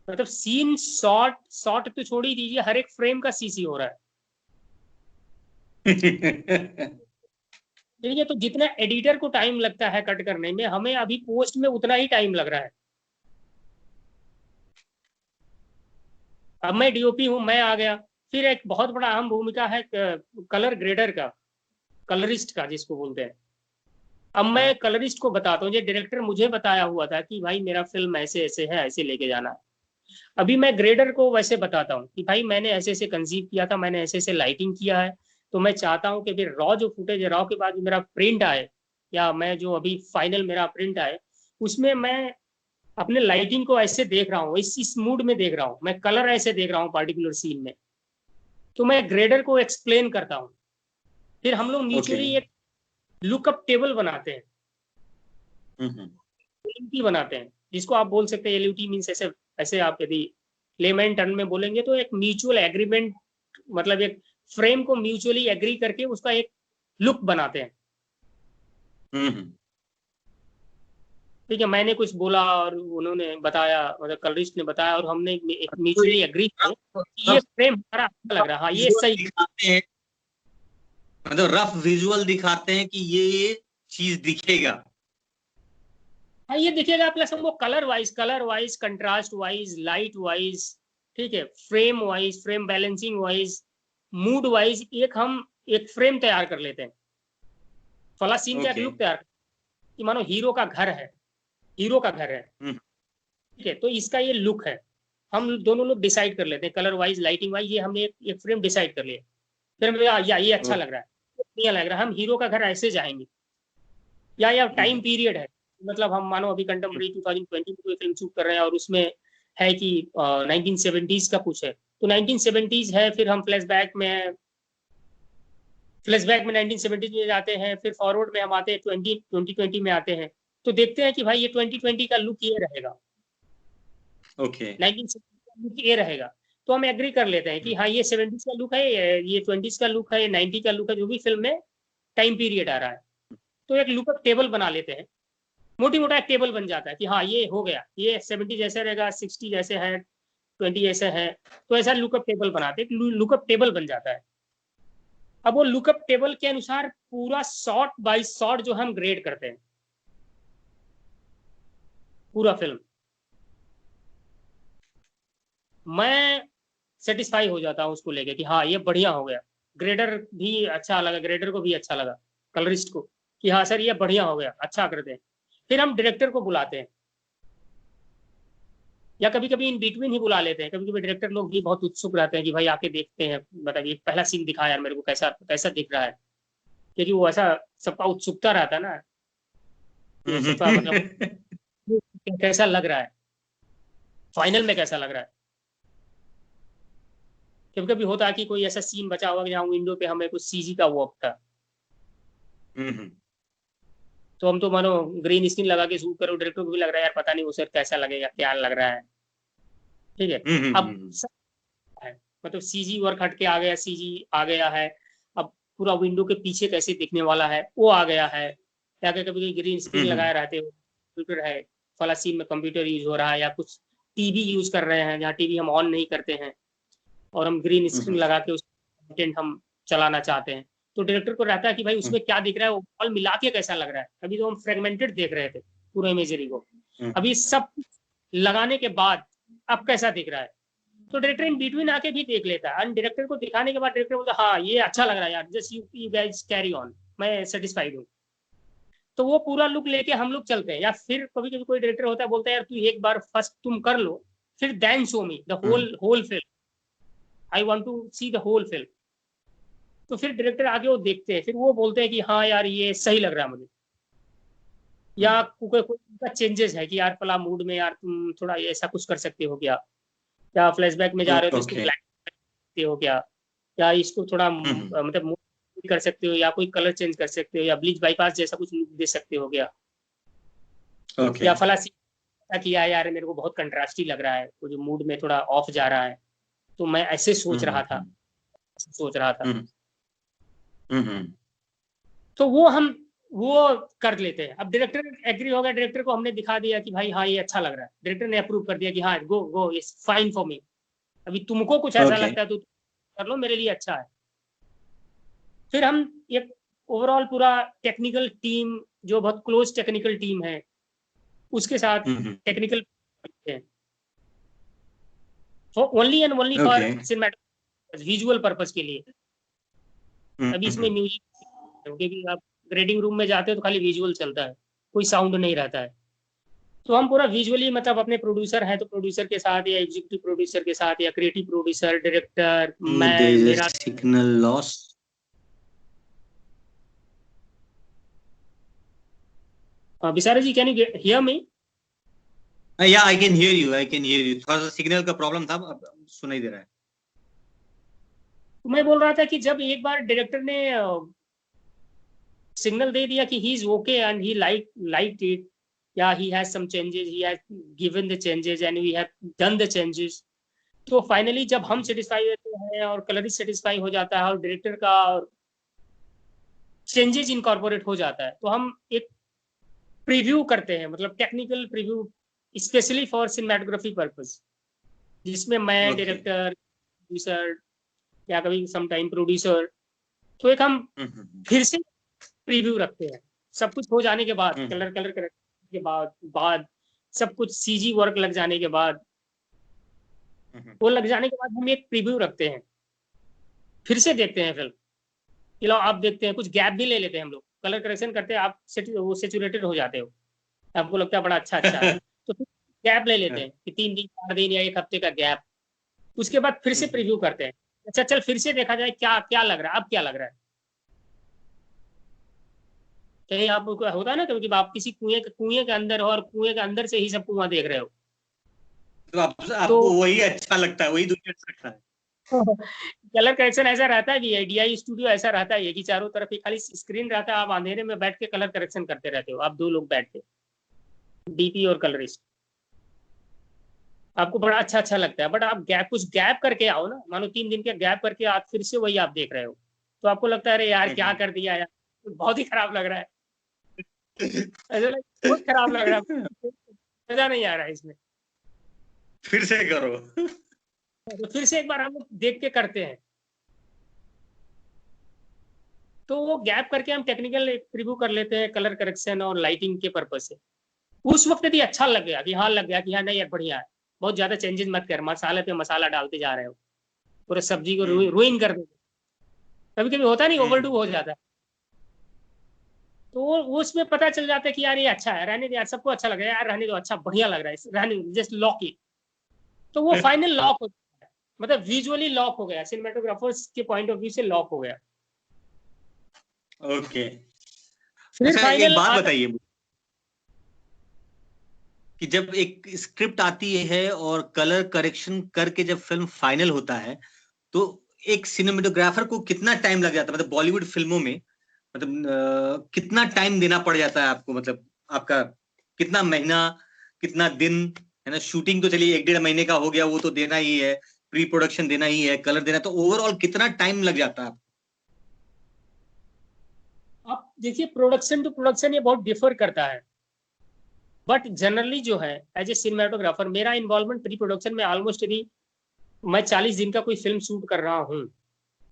मतलब सीन शॉट शॉट तो छोड़ ही दीजिए, हर एक फ्रेम का सीसी हो रहा है। ठीक है, तो जितना एडिटर को टाइम लगता है कट करने में, हमें अभी पोस्ट में उतना ही टाइम लग रहा है। अब मैं डीओपी हूं, मैं आ गया, फिर एक बहुत बड़ा अहम भूमिका है कलर ग्रेडर का, कलरिस्ट का जिसको बोलते हैं। अब मैं कलरिस्ट को बताता हूँ, ये डायरेक्टर मुझे बताया हुआ था कि भाई मेरा फिल्म ऐसे ऐसे है, ऐसे लेके जाना है। अभी मैं ग्रेडर को वैसे बताता हूँ कि भाई मैंने ऐसे ऐसे कंसीव किया था, मैंने ऐसे ऐसे लाइटिंग किया है, तो मैं चाहता हूँ कि फिर रॉ जो फुटेज है, रॉ के बाद मेरा प्रिंट आए, या मैं जो अभी फाइनल मेरा प्रिंट आए, उसमें मैं अपने लाइटिंग को ऐसे देख रहा हूँ, इस मूड में देख रहा हूँ, मैं कलर ऐसे देख रहा हूँ पार्टिकुलर सीन में। तो मैं ग्रेडर को एक्सप्लेन करता हूँ। फिर हम लोग म्यूचुअली एक लुकअप टेबल बनाते हैं, एलयूटी बनाते हैं, जिसको आप बोल सकते हैं एलयूटी मीन्स ऐसे ऐसे आप यदि लेमैन टर्म में बोलेंगे तो एक म्यूचुअल एग्रीमेंट, मतलब एक फ्रेम को म्यूचुअली एग्री करके उसका एक लुक बनाते हैं। ठीक है, मैंने कुछ बोला और उन्होंने बताया, मतलब कलरिस्ट ने बताया, और हमने एक म्यूचुअली एग्री किया कि ये फ्रेम हमारा अच्छा लग रहा है, हाँ ये सही दिखाते हैं, मतलब रफ विजुअल दिखाते हैं कि ये चीज दिखेगा, हाँ ये दिखेगा, प्लस हमको colour wise, contrast wise, light wise, ठीक है, frame wise, frame balancing wise, mood wise, हम एक फ्रेम तैयार कर लेते हैं। फला सीन का एक लुक तैयार कि मानो हीरो का घर है, हीरो का घर है, ठीक है, तो इसका ये लुक है। हम दोनों लोग डिसाइड कर लेते हैं कलर वाइज, लाइटिंग वाइज, ये हमने एक फ्रेम डिसाइड कर लिया। फिर हमें या ये अच्छा लग रहा है, नहीं लग रहा है, हम हीरो का घर ऐसे जाएंगे, या टाइम पीरियड है, मतलब हम मानो अभी कंटेम्प्रेरी 2020 में कोई फिल्म शूट कर रहे हैं और उसमें है कि 1970s का कुछ है, तो 1970s है, फिर हम फ्लैशबैक में 1970s में जाते हैं, फिर फॉरवर्ड में हम आते हैं 2020 में आते हैं, तो देखते हैं कि भाई ये 2020 का लुक ये रहेगा, 1970 का लुक ये रहेगा। तो हम एग्री कर लेते हैं कि हाँ ये 70s का लुक है, ये 20s का लुक है, ये 90 का लुक है, जो भी फिल्म में टाइम पीरियड आ रहा है। तो एक लुकअप टेबल बना लेते हैं, मोटी मोटा एक टेबल बन जाता है कि हाँ ये हो गया, ये 70 जैसे रहेगा, 60 जैसे है, 20 जैसे है, तो ऐसा लुकअप टेबल बनाते हैं, लुकअप टेबल बन जाता है। अब वो लुकअप टेबल के अनुसार पूरा शॉट बाय शॉट जो हम ग्रेड करते हैं, पूरा फिल्म, मैं सेटिस्फाई हो जाता हूँ उसको लेके कि हाँ ये बढ़िया हो गया। ग्रेडर भी अच्छा लगा, ग्रेडर को भी अच्छा लगा, कलरिस्ट को, कि हाँ सर ये बढ़िया हो गया, अच्छा करते हैं। फिर हम डायरेक्टर को बुलाते हैं, या कभी कभी इन बिटवीन ही बुला लेते हैं। कभी कभी डायरेक्टर लोग भी बहुत उत्सुक रहते हैं कि भाई आके देखते हैं, बताइए पहला सीन दिखा यार मेरे को, कैसा कैसा दिख रहा है, क्योंकि वो ऐसा सबका उत्सुकता रहता है ना, सबका मतलब कैसा लग रहा है, फाइनल में कैसा लग रहा है। कभी कभी होता है कि कोई ऐसा सीन बचा हुआ जहाँ विंडो पे हमें कुछ सीजी का वर्क था, तो हम तो मानो ग्रीन स्क्रीन लगा के शूट करो, डायरेक्टर को भी लग रहा है यार पता नहीं वो सर कैसा लगेगा, क्या लग रहा है, ठीक है। अब है, मतलब सीजी वर्क हट के आ गया, सीजी आ गया है, अब पूरा विंडो के पीछे कैसे दिखने वाला है वो आ गया है, या कभी कभी ग्रीन स्क्रीन लगाए रहते हो, कंप्यूटर है, फला सीन में कंप्यूटर यूज हो रहा है, या कुछ टीवी यूज कर रहे हैं जहाँ टीवी हम ऑन नहीं करते हैं और हम ग्रीन स्क्रीन लगा के उस कंटेंट हम चलाना चाहते हैं, तो डायरेक्टर को रहता है कि भाई उसमें क्या दिख रहा है, वो ऑल मिला के कैसा लग रहा है। अभी तो हम फ्रेगमेंटेड देख रहे थे पूरा इमेजरी को, अभी सब लगाने के बाद अब कैसा दिख रहा है, तो डायरेक्टर इन बिटवीन आके भी देख लेता है, एंड डायरेक्टर को दिखाने के बाद डायरेक्टर बोलता है हाँ ये अच्छा लग रहा है यार, just you guys carry on, मैं सेटिस्फाइड हूँ। तो वो पूरा लुक लेके हम लोग चलते हैं, या फिर कभी कभी कोई डायरेक्टर होता है बोलता है यार तू एक बार फर्स्ट तुम कर लो, फिर then show me the whole film, I want to see the whole film. तो फिर डायरेक्टर आगे वो देखते हैं, फिर वो बोलते हैं कि हाँ यार ये सही लग रहा है मुझे, या कोई चेंजेस है कि यार फला मूड में यार तुम थोड़ा ऐसा कुछ कर सकते हो क्या, या फ्लैशबैक में जा रहे हो तो इसको ओके। ब्लैक सकते हो क्या, या इसको थोड़ा मतलब move कर सकते हो, या कोई कलर चेंज कर सकते हो, या ब्लीच बाईपास जैसा कुछ लुक दे सकते हो क्या, ओके। या फला किया यार मेरे को बहुत कंट्रास्टी लग रहा है, वो जो मूड में थोड़ा ऑफ जा रहा है, तो मैं ऐसे सोच रहा था, सोच रहा था। तो वो कर लेते हैं। अब डायरेक्टर एग्री हो गया, डायरेक्टर को हमने दिखा दिया कि भाई हाँ ये अच्छा लग रहा है, डायरेक्टर ने अप्रूव कर दिया कि हाँ go go it's fine for me. अभी तुमको कुछ ऐसा ओके। लगता है तो कर लो, मेरे लिए अच्छा है। फिर हम एक ओवरऑल पूरा टेक्निकल टीम, जो बहुत क्लोज टेक्निकल टीम है, उसके साथ technical only and only for okay. Cinematic visual purpose के लिए। अभी इसमें म्यूजिक, क्योंकि आप ग्रेडिंग रूम में जाते हो तो खाली विजुअल चलता है, कोई साउंड नहीं रहता है। तो हम पूरा विजुअली, मतलब अपने प्रोड्यूसर है तो प्रोड्यूसर के साथ, या एग्जीक्यूटिव प्रोड्यूसर के साथ, या क्रिएटिव प्रोड्यूसर, डायरेक्टर, मैं, मेरा signal loss. Vishara ji, can you hear me? Yeah I can hear you, I can hear you. थोड़ा सा सिग्नल का प्रॉब्लम था, अब सुनाई दे रहा है। तो मैं बोल रहा था कि जब एक बार डायरेक्टर ने सिग्नल दे दिया कि he is okay and he like it, या he has some changes, he has given the changes and we have done the changes, तो फाइनली जब हम सेटिस्फाई होते हैं और कलरिस्ट सेटिस्फाई हो जाता है और डायरेक्टर का चेंजेस इनकॉर्पोरेट हो जाता है, तो हम एक प्रीव्यू करते हैं, मतलब technical preview specially for cinematography purpose, जिसमें मैं, डायरेक्टर, प्रोड्यूसर, या कभी सम टाइम प्रोड्यूसर, तो एक हम फिर से प्रीव्यू रखते हैं। सब कुछ हो जाने के बाद, कलर करेक्ट के बाद सब कुछ सीजी वर्क लग जाने के बाद, वो लग जाने के बाद हम एक प्रीव्यू रखते हैं, फिर से देखते हैं फिल्म। चलो आप देखते हैं, कुछ गैप भी ले लेते हैं हम लोग, कलर करेक्शन करते हैं, आप वो सेचुरेटेड हो जाते हो, आपको लगता है बड़ा अच्छा है, तो फिर गैप ले लेते हैं कि 3 दिन 4 दिन या 1 हफ्ते का गैप। उसके बाद फिर से प्रीव्यू करते हैं, अच्छा चल फिर से देखा जाए क्या क्या लग रहा है, अब क्या लग रहा है। कहीं आपको होता है ना क्योंकि आप किसी कुएं के अंदर हो और कुएं के अंदर से ही सब कुआं देख रहे हो, तो आपको वही अच्छा लगता है, वही दुनिया अच्छा लगता है। कलर करेक्शन ऐसा रहता है भी, डीआई स्टूडियो ऐसा रहता है कि चारों तरफ एक खाली स्क्रीन रहता है, आप अंधेरे में बैठ के कलर करेक्शन करते रहते हो, आप 2 लोग बैठ के, डीपी और कलरिस्ट, आपको बड़ा अच्छा लगता है। बट आप कुछ गैप करके आओ ना, मानो 3 दिन के गैप करके आप फिर से वही आप देख रहे हो, तो आपको लगता है अरे यार क्या कर दिया यार, बहुत ही खराब लग रहा है, ऐसा बहुत खराब लग रहा है, मजा नहीं आ रहा है इसमें, फिर से करो। तो फिर से एक बार हम देख के करते हैं। तो वो गैप करके हम टेक्निकल रिव्यू कर लेते हैं, कलर करेक्शन और लाइटिंग के पर्पज से। उस वक्त भी अच्छा लग गया कि हाँ, लग गया कि हाँ नहीं यार बढ़िया है, बहुत ज्यादा चेंजेस मत कर, मसाले पे मसाला डालते जा रहे हो, पूरे सब्जी को रुइन कर देते, कभी कभी होता नहीं, ओवरडू हो जाता है, तो वो उसमें पता चल जाता है कि यार ये अच्छा है, रहने दो यार, सबको अच्छा लग रहा है यार, रहने दो, अच्छा बढ़िया लग रहा है, रहने दो, जस्ट लॉक इट। तो वो फाइनल लॉक हो गया, मतलब विजुअली लॉक हो गया, सिनेमेटोग्राफर्स के पॉइंट ऑफ व्यू से लॉक हो गया। ओके। फिर अच्छा, एक फाइनल बात बताइए कि जब एक स्क्रिप्ट आती है और कलर करेक्शन करके जब फिल्म फाइनल होता है, तो एक सिनेमेटोग्राफर को कितना टाइम लग जाता है? मतलब बॉलीवुड फिल्मों में मतलब कितना टाइम देना पड़ जाता है आपको? मतलब आपका कितना महीना, कितना दिन, है ना? शूटिंग तो चलिए 1-1.5 महीने का हो गया, वो तो देना ही है, प्री प्रोडक्शन देना ही है, कलर देना, तो ओवरऑल कितना टाइम लग जाता है? आप देखिए, प्रोडक्शन टू प्रोडक्शन ये बहुत डिफर करता है, बट जनरली जो है एज ए सिनेमाटोग्राफर, मेरा इन्वॉल्वमेंट प्री प्रोडक्शन में ऑलमोस्ट, यदि मैं 40 दिन का कोई फिल्म शूट कर रहा हूँ,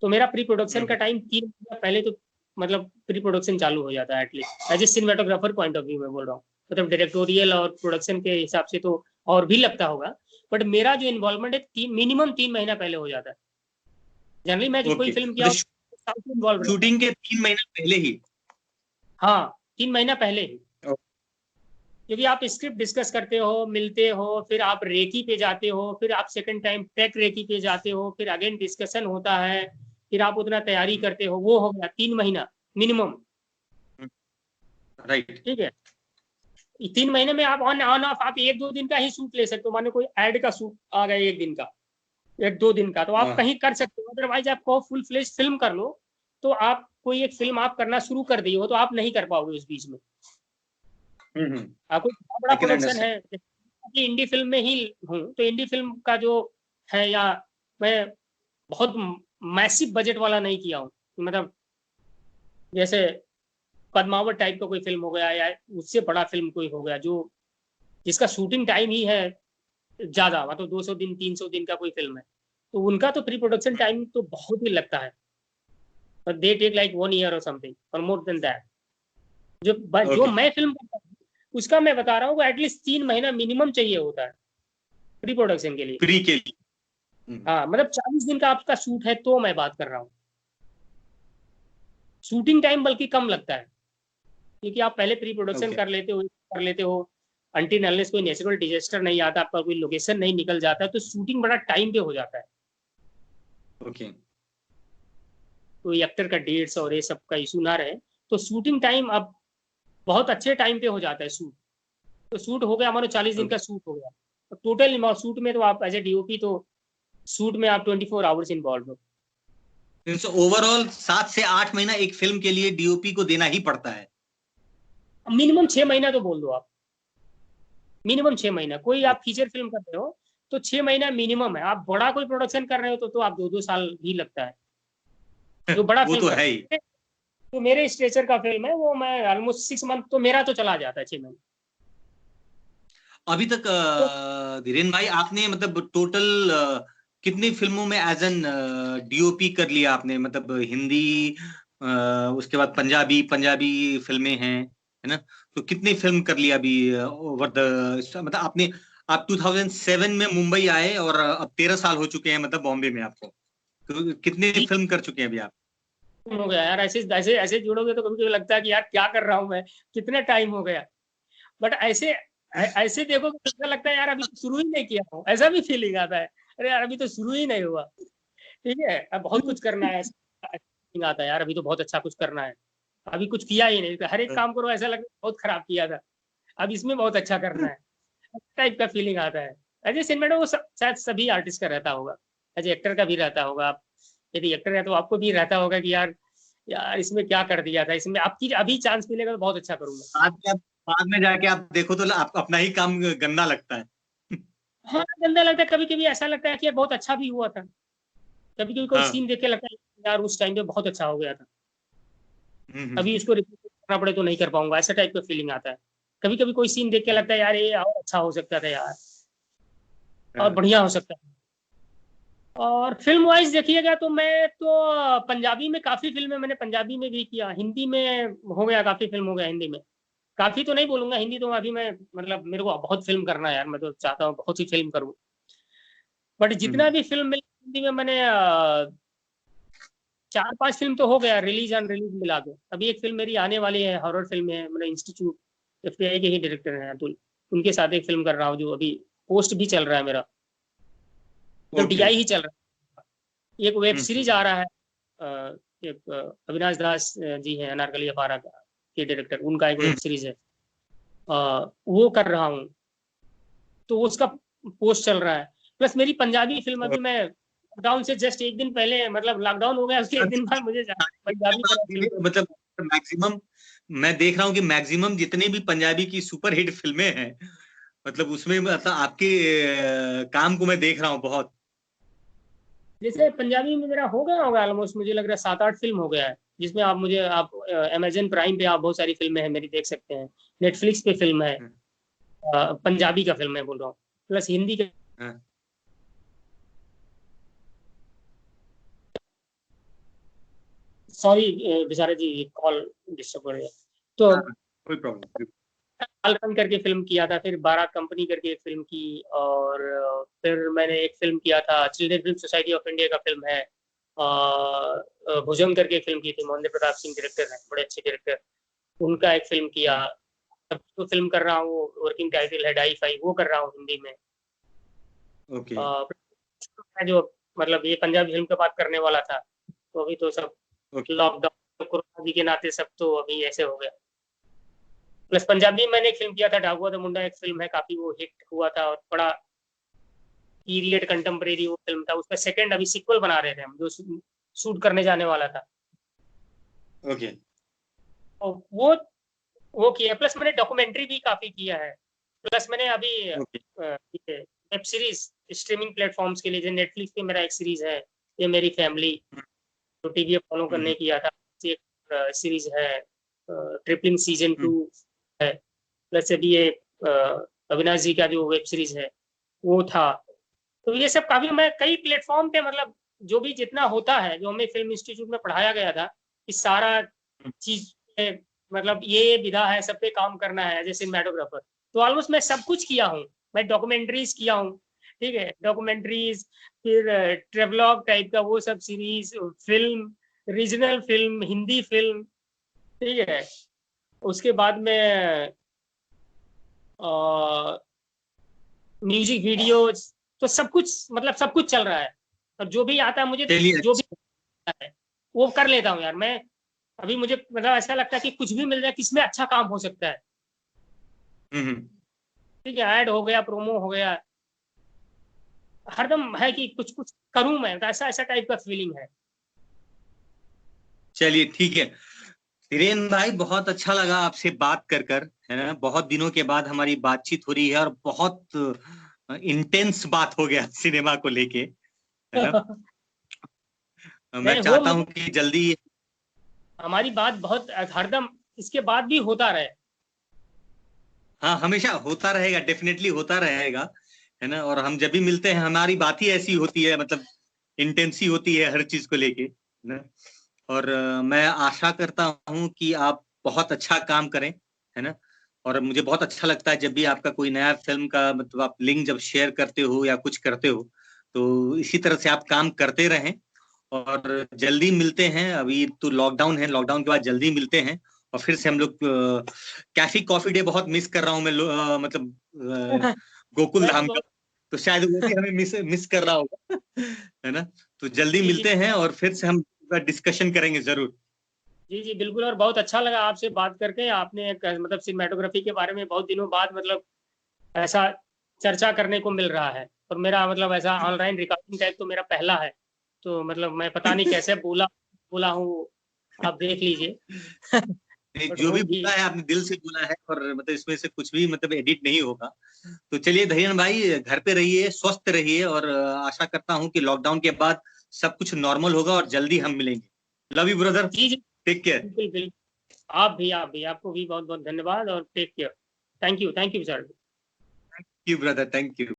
तो मेरा प्री प्रोडक्शन का टाइम 3 महीना पहले तो मतलब प्री प्रोडक्शन चालू हो जाता है, at least as a cinematographer point of view में बोल रहा हूँ, मतलब डायरेक्टोरियल और प्रोडक्शन के हिसाब से तो और भी लगता होगा, बट मेरा जो इन्वॉल्वमेंट है मिनिमम 3 महीना पहले हो जाता है। जनरली मैं जो कोई फिल्म किया इन्वॉल्व, शूटिंग के 3 महीना पहले ही? हाँ, 3 महीना पहले ही, क्योंकि आप स्क्रिप्ट डिस्कस करते हो, मिलते हो, फिर आप रेकी पे जाते हो, फिर आप सेकंड टाइम टेक रेकी पे जाते हो, फिर अगेन डिस्कशन होता है, फिर आप उतना तैयारी करते हो, वो हो गया 3 महीना मिनिमम। राइट। ठीक है, 3 महीने में आप ऑन ऑफ आप 1-2 दिन का ही शूट ले सकते हो। माने कोई ऐड का शूट आ गया 1 दिन का, 1-2 दिन का, तो आप कहीं कर सकते हो। अदरवाइज आप कहो फुल फ्लेज फिल्म कर लो, तो आप कोई एक फिल्म आप करना शुरू कर दिए हो तो आप नहीं कर पाओगे उस बीच में। आपको बड़ा प्रोडक्शन है कि इंडी फिल्म में ही हूँ, तो इंडी फिल्म का जो है, या मैं बहुत मैसिव बजट वाला नहीं किया हूँ। मतलब जैसे पद्मावत टाइप का कोई फिल्म हो गया, या उससे बड़ा फिल्म कोई हो गया जो जिसका शूटिंग टाइम ही है ज्यादा, मतलब 200 दिन 300 दिन का कोई फिल्म है, तो उनका तो प्री प्रोडक्शन टाइम तो बहुत ही लगता है। But they take like 1 year और समथिंग और मोर देन दैट। जो मैं फिल्म करता हूँ उसका मैं बता रहा हूँ, एटलीस्ट 3 महीना मिनिमम चाहिए होता है प्री प्रोडक्शन के लिए। प्री के लिए हाँ, मतलब 40 दिन का आपका शूट है तो मैं बात कर रहा हूँ। शूटिंग टाइम बल्कि कम लगता है, क्योंकि आप पहले प्री प्रोडक्शन कर लेते हो अनटिल अनलेस कोई नेचुरल डिजास्टर नहीं आता, आपका कोई लोकेशन नहीं निकल जाता है, तो शूटिंग बड़ा टाइम पे हो जाता है। कोई एक्टर का डेट्स और ये सब का इशू ना रहे, तो शूटिंग टाइम अब बहुत अच्छे टाइम पे हो जाता है शूट। तो शूट हो गया हमारा 40 दिन का शूट हो गया, तो टोटल शूट में तो आप एज ए डीओपी तो शूट में आप 24 आवर्स इन्वॉल्व हो। ओवरऑल 7 से 8 महीना एक फिल्म के लिए डीओपी को देना ही पड़ता है। मिनिमम 6 महीना तो बोल दो आप, मिनिमम 6 महीना। कोई आप फीचर फिल्म कर रहे हो तो 6 महीना मिनिमम है। आप बड़ा कोई प्रोडक्शन कर रहे हो तो आप 2-2 साल भी लगता है। जो बड़ा वो फिल्म तो है ही। तो मेरे स्ट्रेचर का फिल्म है वो मैं ऑलमोस्ट 6 मंथ तो मेरा तो चला जाता है, 6 महीने। अभी तक धीरेन भाई आपने मतलब टोटल कितनी फिल्मों में एज एन डीओपी कर लिया आपने? मतलब हिंदी, उसके बाद पंजाबी फिल्में हैं, है ना? तो कितनी फिल्म कर लिया अभी ओवर द, मतलब आपने, आप 2007 में मुंबई आए और अब 13 साल हो चुके हैं मतलब बॉम्बे में आपको, तो कितने फिल्म कर चुके हैं अभी आप? हो गया यार, ऐसे ऐसे ऐसे जुड़ोगे तो कभी कभी लगता है कि यार क्या कर रहा हूँ मैं, कितने टाइम हो गया। बट ऐसे ऐसे देखो तो ऐसा लगता है यार अभी तो शुरू ही नहीं किया हूँ, ऐसा भी फीलिंग आता है। अरे यार अभी तो शुरू ही नहीं हुआ, ठीक है, अब बहुत कुछ करना है। फीलिंग आता है यार अभी तो बहुत अच्छा कुछ करना है, अभी कुछ किया ही नहीं। हर एक काम करो ऐसा लगता है बहुत खराब किया था, अब इसमें बहुत अच्छा करना है, टाइप का फीलिंग आता है। एज ए सिनेमेटो वो शायद सभी आर्टिस्ट का रहता होगा, एज एक्टर का भी रहता होगा। आप यदि एक्टर है तो आपको भी रहता होगा कि यार यार इसमें क्या कर दिया था, इसमें आपकी अभी चांस मिलेगा तो बहुत अच्छा करूंगा। बाद में जाके आप देखो तो आप अपना ही काम गंदा लगता है। हाँ, गंदा लगता है, कभी कभी ऐसा लगता है कि यार बहुत अच्छा भी हुआ था। कभी कभी कोई हाँ। सीन देख के लगता है यार उस टाइम पे बहुत अच्छा हो गया था, हम्म। अभी इसको रिपीट करना पड़े तो नहीं कर पाऊंगा, ऐसा टाइप का फीलिंग आता है। कभी कभी कोई सीन देख के लगता है यार ये और अच्छा हो सकता था यार, और बढ़िया हो सकता है। और फिल्म वाइज देखिएगा तो मैं तो पंजाबी में काफी फिल्में मैंने पंजाबी में भी किया, हिंदी में हो गया काफी फिल्म हो गया हिंदी में। काफी तो नहीं बोलूंगा, हिंदी तो अभी मैं मतलब मेरे को बहुत फिल्म करना है यार, मैं तो चाहता हूँ बहुत सी फिल्म करूँ। बट जितना भी फिल्म मिली हिंदी में मैंने 4-5 फिल्म तो हो गया रिलीज अनरिलीज मिला के। अभी एक फिल्म मेरी आने वाली है, हॉरर फिल्म है, मैंने इंस्टीट्यूट एफटीआई के ही डायरेक्टर हैं अतुल, उनके साथ एक फिल्म कर रहा हूँ जो अभी पोस्ट भी चल रहा है मेरा, तो डीआई ही चल रहा है। एक वेब सीरीज आ रहा है, एक अविनाश दास जी हैं अनारकली अपारा के डायरेक्टर, उनका एक वेब सीरीज है, वो कर रहा हूँ, तो उसका पोस्ट चल रहा है। प्लस मेरी पंजाबी फिल्म अभी मैं लॉकडाउन से जस्ट एक दिन पहले, मतलब लॉकडाउन हो गया उसके एक दिन बाद मुझे पंजाबी फिल्म। मतलब मैक्सिमम मैं देख रहा हूँ कि मैक्सिमम जितने भी पंजाबी की सुपर हिट फिल्में हैं, मतलब उसमें मतलब आपके काम को मैं देख रहा हूँ बहुत। जैसे पंजाबी में मेरा हो गया होगा ऑलमोस्ट, मुझे लग रहा है 7-8 फिल्म हो गया है, जिसमें आप मुझे आप अमेजन प्राइम पे आप बहुत सारी फिल्में हैं मेरी देख सकते हैं। नेटफ्लिक्स पे फिल्म है, पंजाबी का फिल्म है बोल रहा हूँ, प्लस हिंदी का। सॉरी बेचारे जी कॉल डिस्टर्ब कर रही है। तो कोई प्रॉब्लम। बालकन करके फिल्म किया था, फिर 12 कंपनी करके एक फिल्म की, और फिर मैंने एक फिल्म किया था children film society of India का फिल्म है, भुजंग करके एक फिल्म की थी, मोहन प्रताप सिंह डायरेक्टर हैं, बड़े अच्छे डायरेक्टर, उनका एक फिल्म किया। अब तो फिल्म कर रहा हूँ, वर्किंग टाइटल है डाई फाई, वो कर रहा हूँ हिंदी में। ओके। जो मतलब ये पंजाबी फिल्म की बात करने वाला था, तो अभी तो सब लॉकडाउन कोरोना जी के नाते सब तो अभी ऐसे हो गया। प्लस पंजाबी मैंने एक फिल्म किया था, डाकुआ दा मुंडा एक फिल्म है, काफी वो हिट हुआ था और बड़ा पीरियड कंटेम्परेरी वो फिल्म था। उसका सेकंड अभी सीक्वल बना रहे थे हम, जो शूट करने जाने वाला था। ओके। और वो किया, प्लस मैंने डॉक्यूमेंट्री भी काफी किया है। प्लस मैंने अभी वेब सीरीज स्ट्रीमिंग प्लेटफॉर्म्स के लिए, जो नेटफ्लिक्स पे मेरा एक सीरीज है ये मेरी फैमिली, जो टीवी फॉलो करने किया था, एक सीरीज है ट्रिपलिंग सीजन 2 है। प्लस अभी ये अविनाश जी का जो वेब सीरीज है वो था। तो ये सब काफी मैं कई प्लेटफॉर्म पे, मतलब जो भी जितना होता है, जो हमें फिल्म इंस्टीट्यूट में पढ़ाया गया था कि सारा चीज मतलब ये विधा है, सब पे काम करना है एज ए सिनेमेटोग्राफर, तो ऑलमोस्ट मैं सब कुछ किया हूँ। मैं डॉक्यूमेंट्रीज किया हूँ, ठीक है, डॉक्यूमेंट्रीज, फिर ट्रेवलॉग टाइप का वो सब series, film, regional film, Hindi film, ठीक है। उसके बाद में म्यूजिक वीडियोज, तो सब कुछ, मतलब सब कुछ चल रहा है। और जो भी आता है मुझे, जो भी आता है वो कर लेता हूँ यार मैं। अभी मुझे मतलब ऐसा लगता है कि कुछ भी मिल जाए किसमें अच्छा काम हो सकता है, ठीक है, ऐड हो गया, प्रोमो हो गया, हरदम है कि कुछ कुछ करूं मैं, तो ऐसा ऐसा टाइप का फीलिंग है। चलिए ठीक है धीरेन भाई, बहुत अच्छा लगा आपसे बात कर कर, है ना। बहुत दिनों के बाद हमारी बातचीत हो रही है और बहुत इंटेंस बात हो गया सिनेमा को लेके, है ना। मैं नहीं हो, चाहता हूं कि जल्दी हमारी बात बहुत हरदम इसके बाद भी होता रहे। हाँ हमेशा होता रहेगा, डेफिनेटली होता रहेगा, है ना। और हम जब भी मिलते हैं हमारी बात ही ऐसी होती है, मतलब इंटेंसी होती है हर चीज को लेके, है ना। और मैं आशा करता हूँ कि आप बहुत अच्छा काम करें, है ना। और मुझे बहुत अच्छा लगता है जब भी आपका कोई नया फिल्म का मतलब आप लिंक जब शेयर करते हो या कुछ करते हो, तो इसी तरह से आप काम करते रहें। और जल्दी मिलते हैं, अभी तो लॉकडाउन है, लॉकडाउन के बाद जल्दी मिलते हैं। और फिर से हम लोग कैफी कॉफी डे बहुत मिस कर रहा हूँ मैं, मतलब गोकुल मैं भी धाम का, बहुत, तो शायद वो भी हमें मिस मिस कर रहा होगा है ना। तो जल्दी जी जी मिलते हैं और फिर से हम डिस्कशन करेंगे जरूर। जी जी बिल्कुल। और बहुत अच्छा लगा आपसे बात करके। आपने मतलब सिनेमेटोग्राफी के बारे में बहुत दिनों बाद मतलब ऐसा चर्चा करने को मिल रहा है। और मेरा मतलब ऐसा ऑनलाइन रिकॉर्डिंग टाइप तो मेरा पहला है, तो मतलब मैं पता नहीं कैसे बोला बोला हूँ, आप देख लीजिए। नहीं, बट जो हो भी बोला ठीक। है आपने दिल से बोला है, और मतलब इसमें से कुछ भी मतलब एडिट नहीं होगा। तो चलिए धैर्य भाई, घर पे रहिए, स्वस्थ रहिए, और आशा करता हूँ कि लॉकडाउन के बाद सब कुछ नॉर्मल होगा और जल्दी हम मिलेंगे। लव यू ब्रदर, जी जी टेक केयर। बिल्कुल बिल्कुल। आप भी, आपको भी बहुत बहुत धन्यवाद और take care. Thank you sir. Thank you brother, thank you.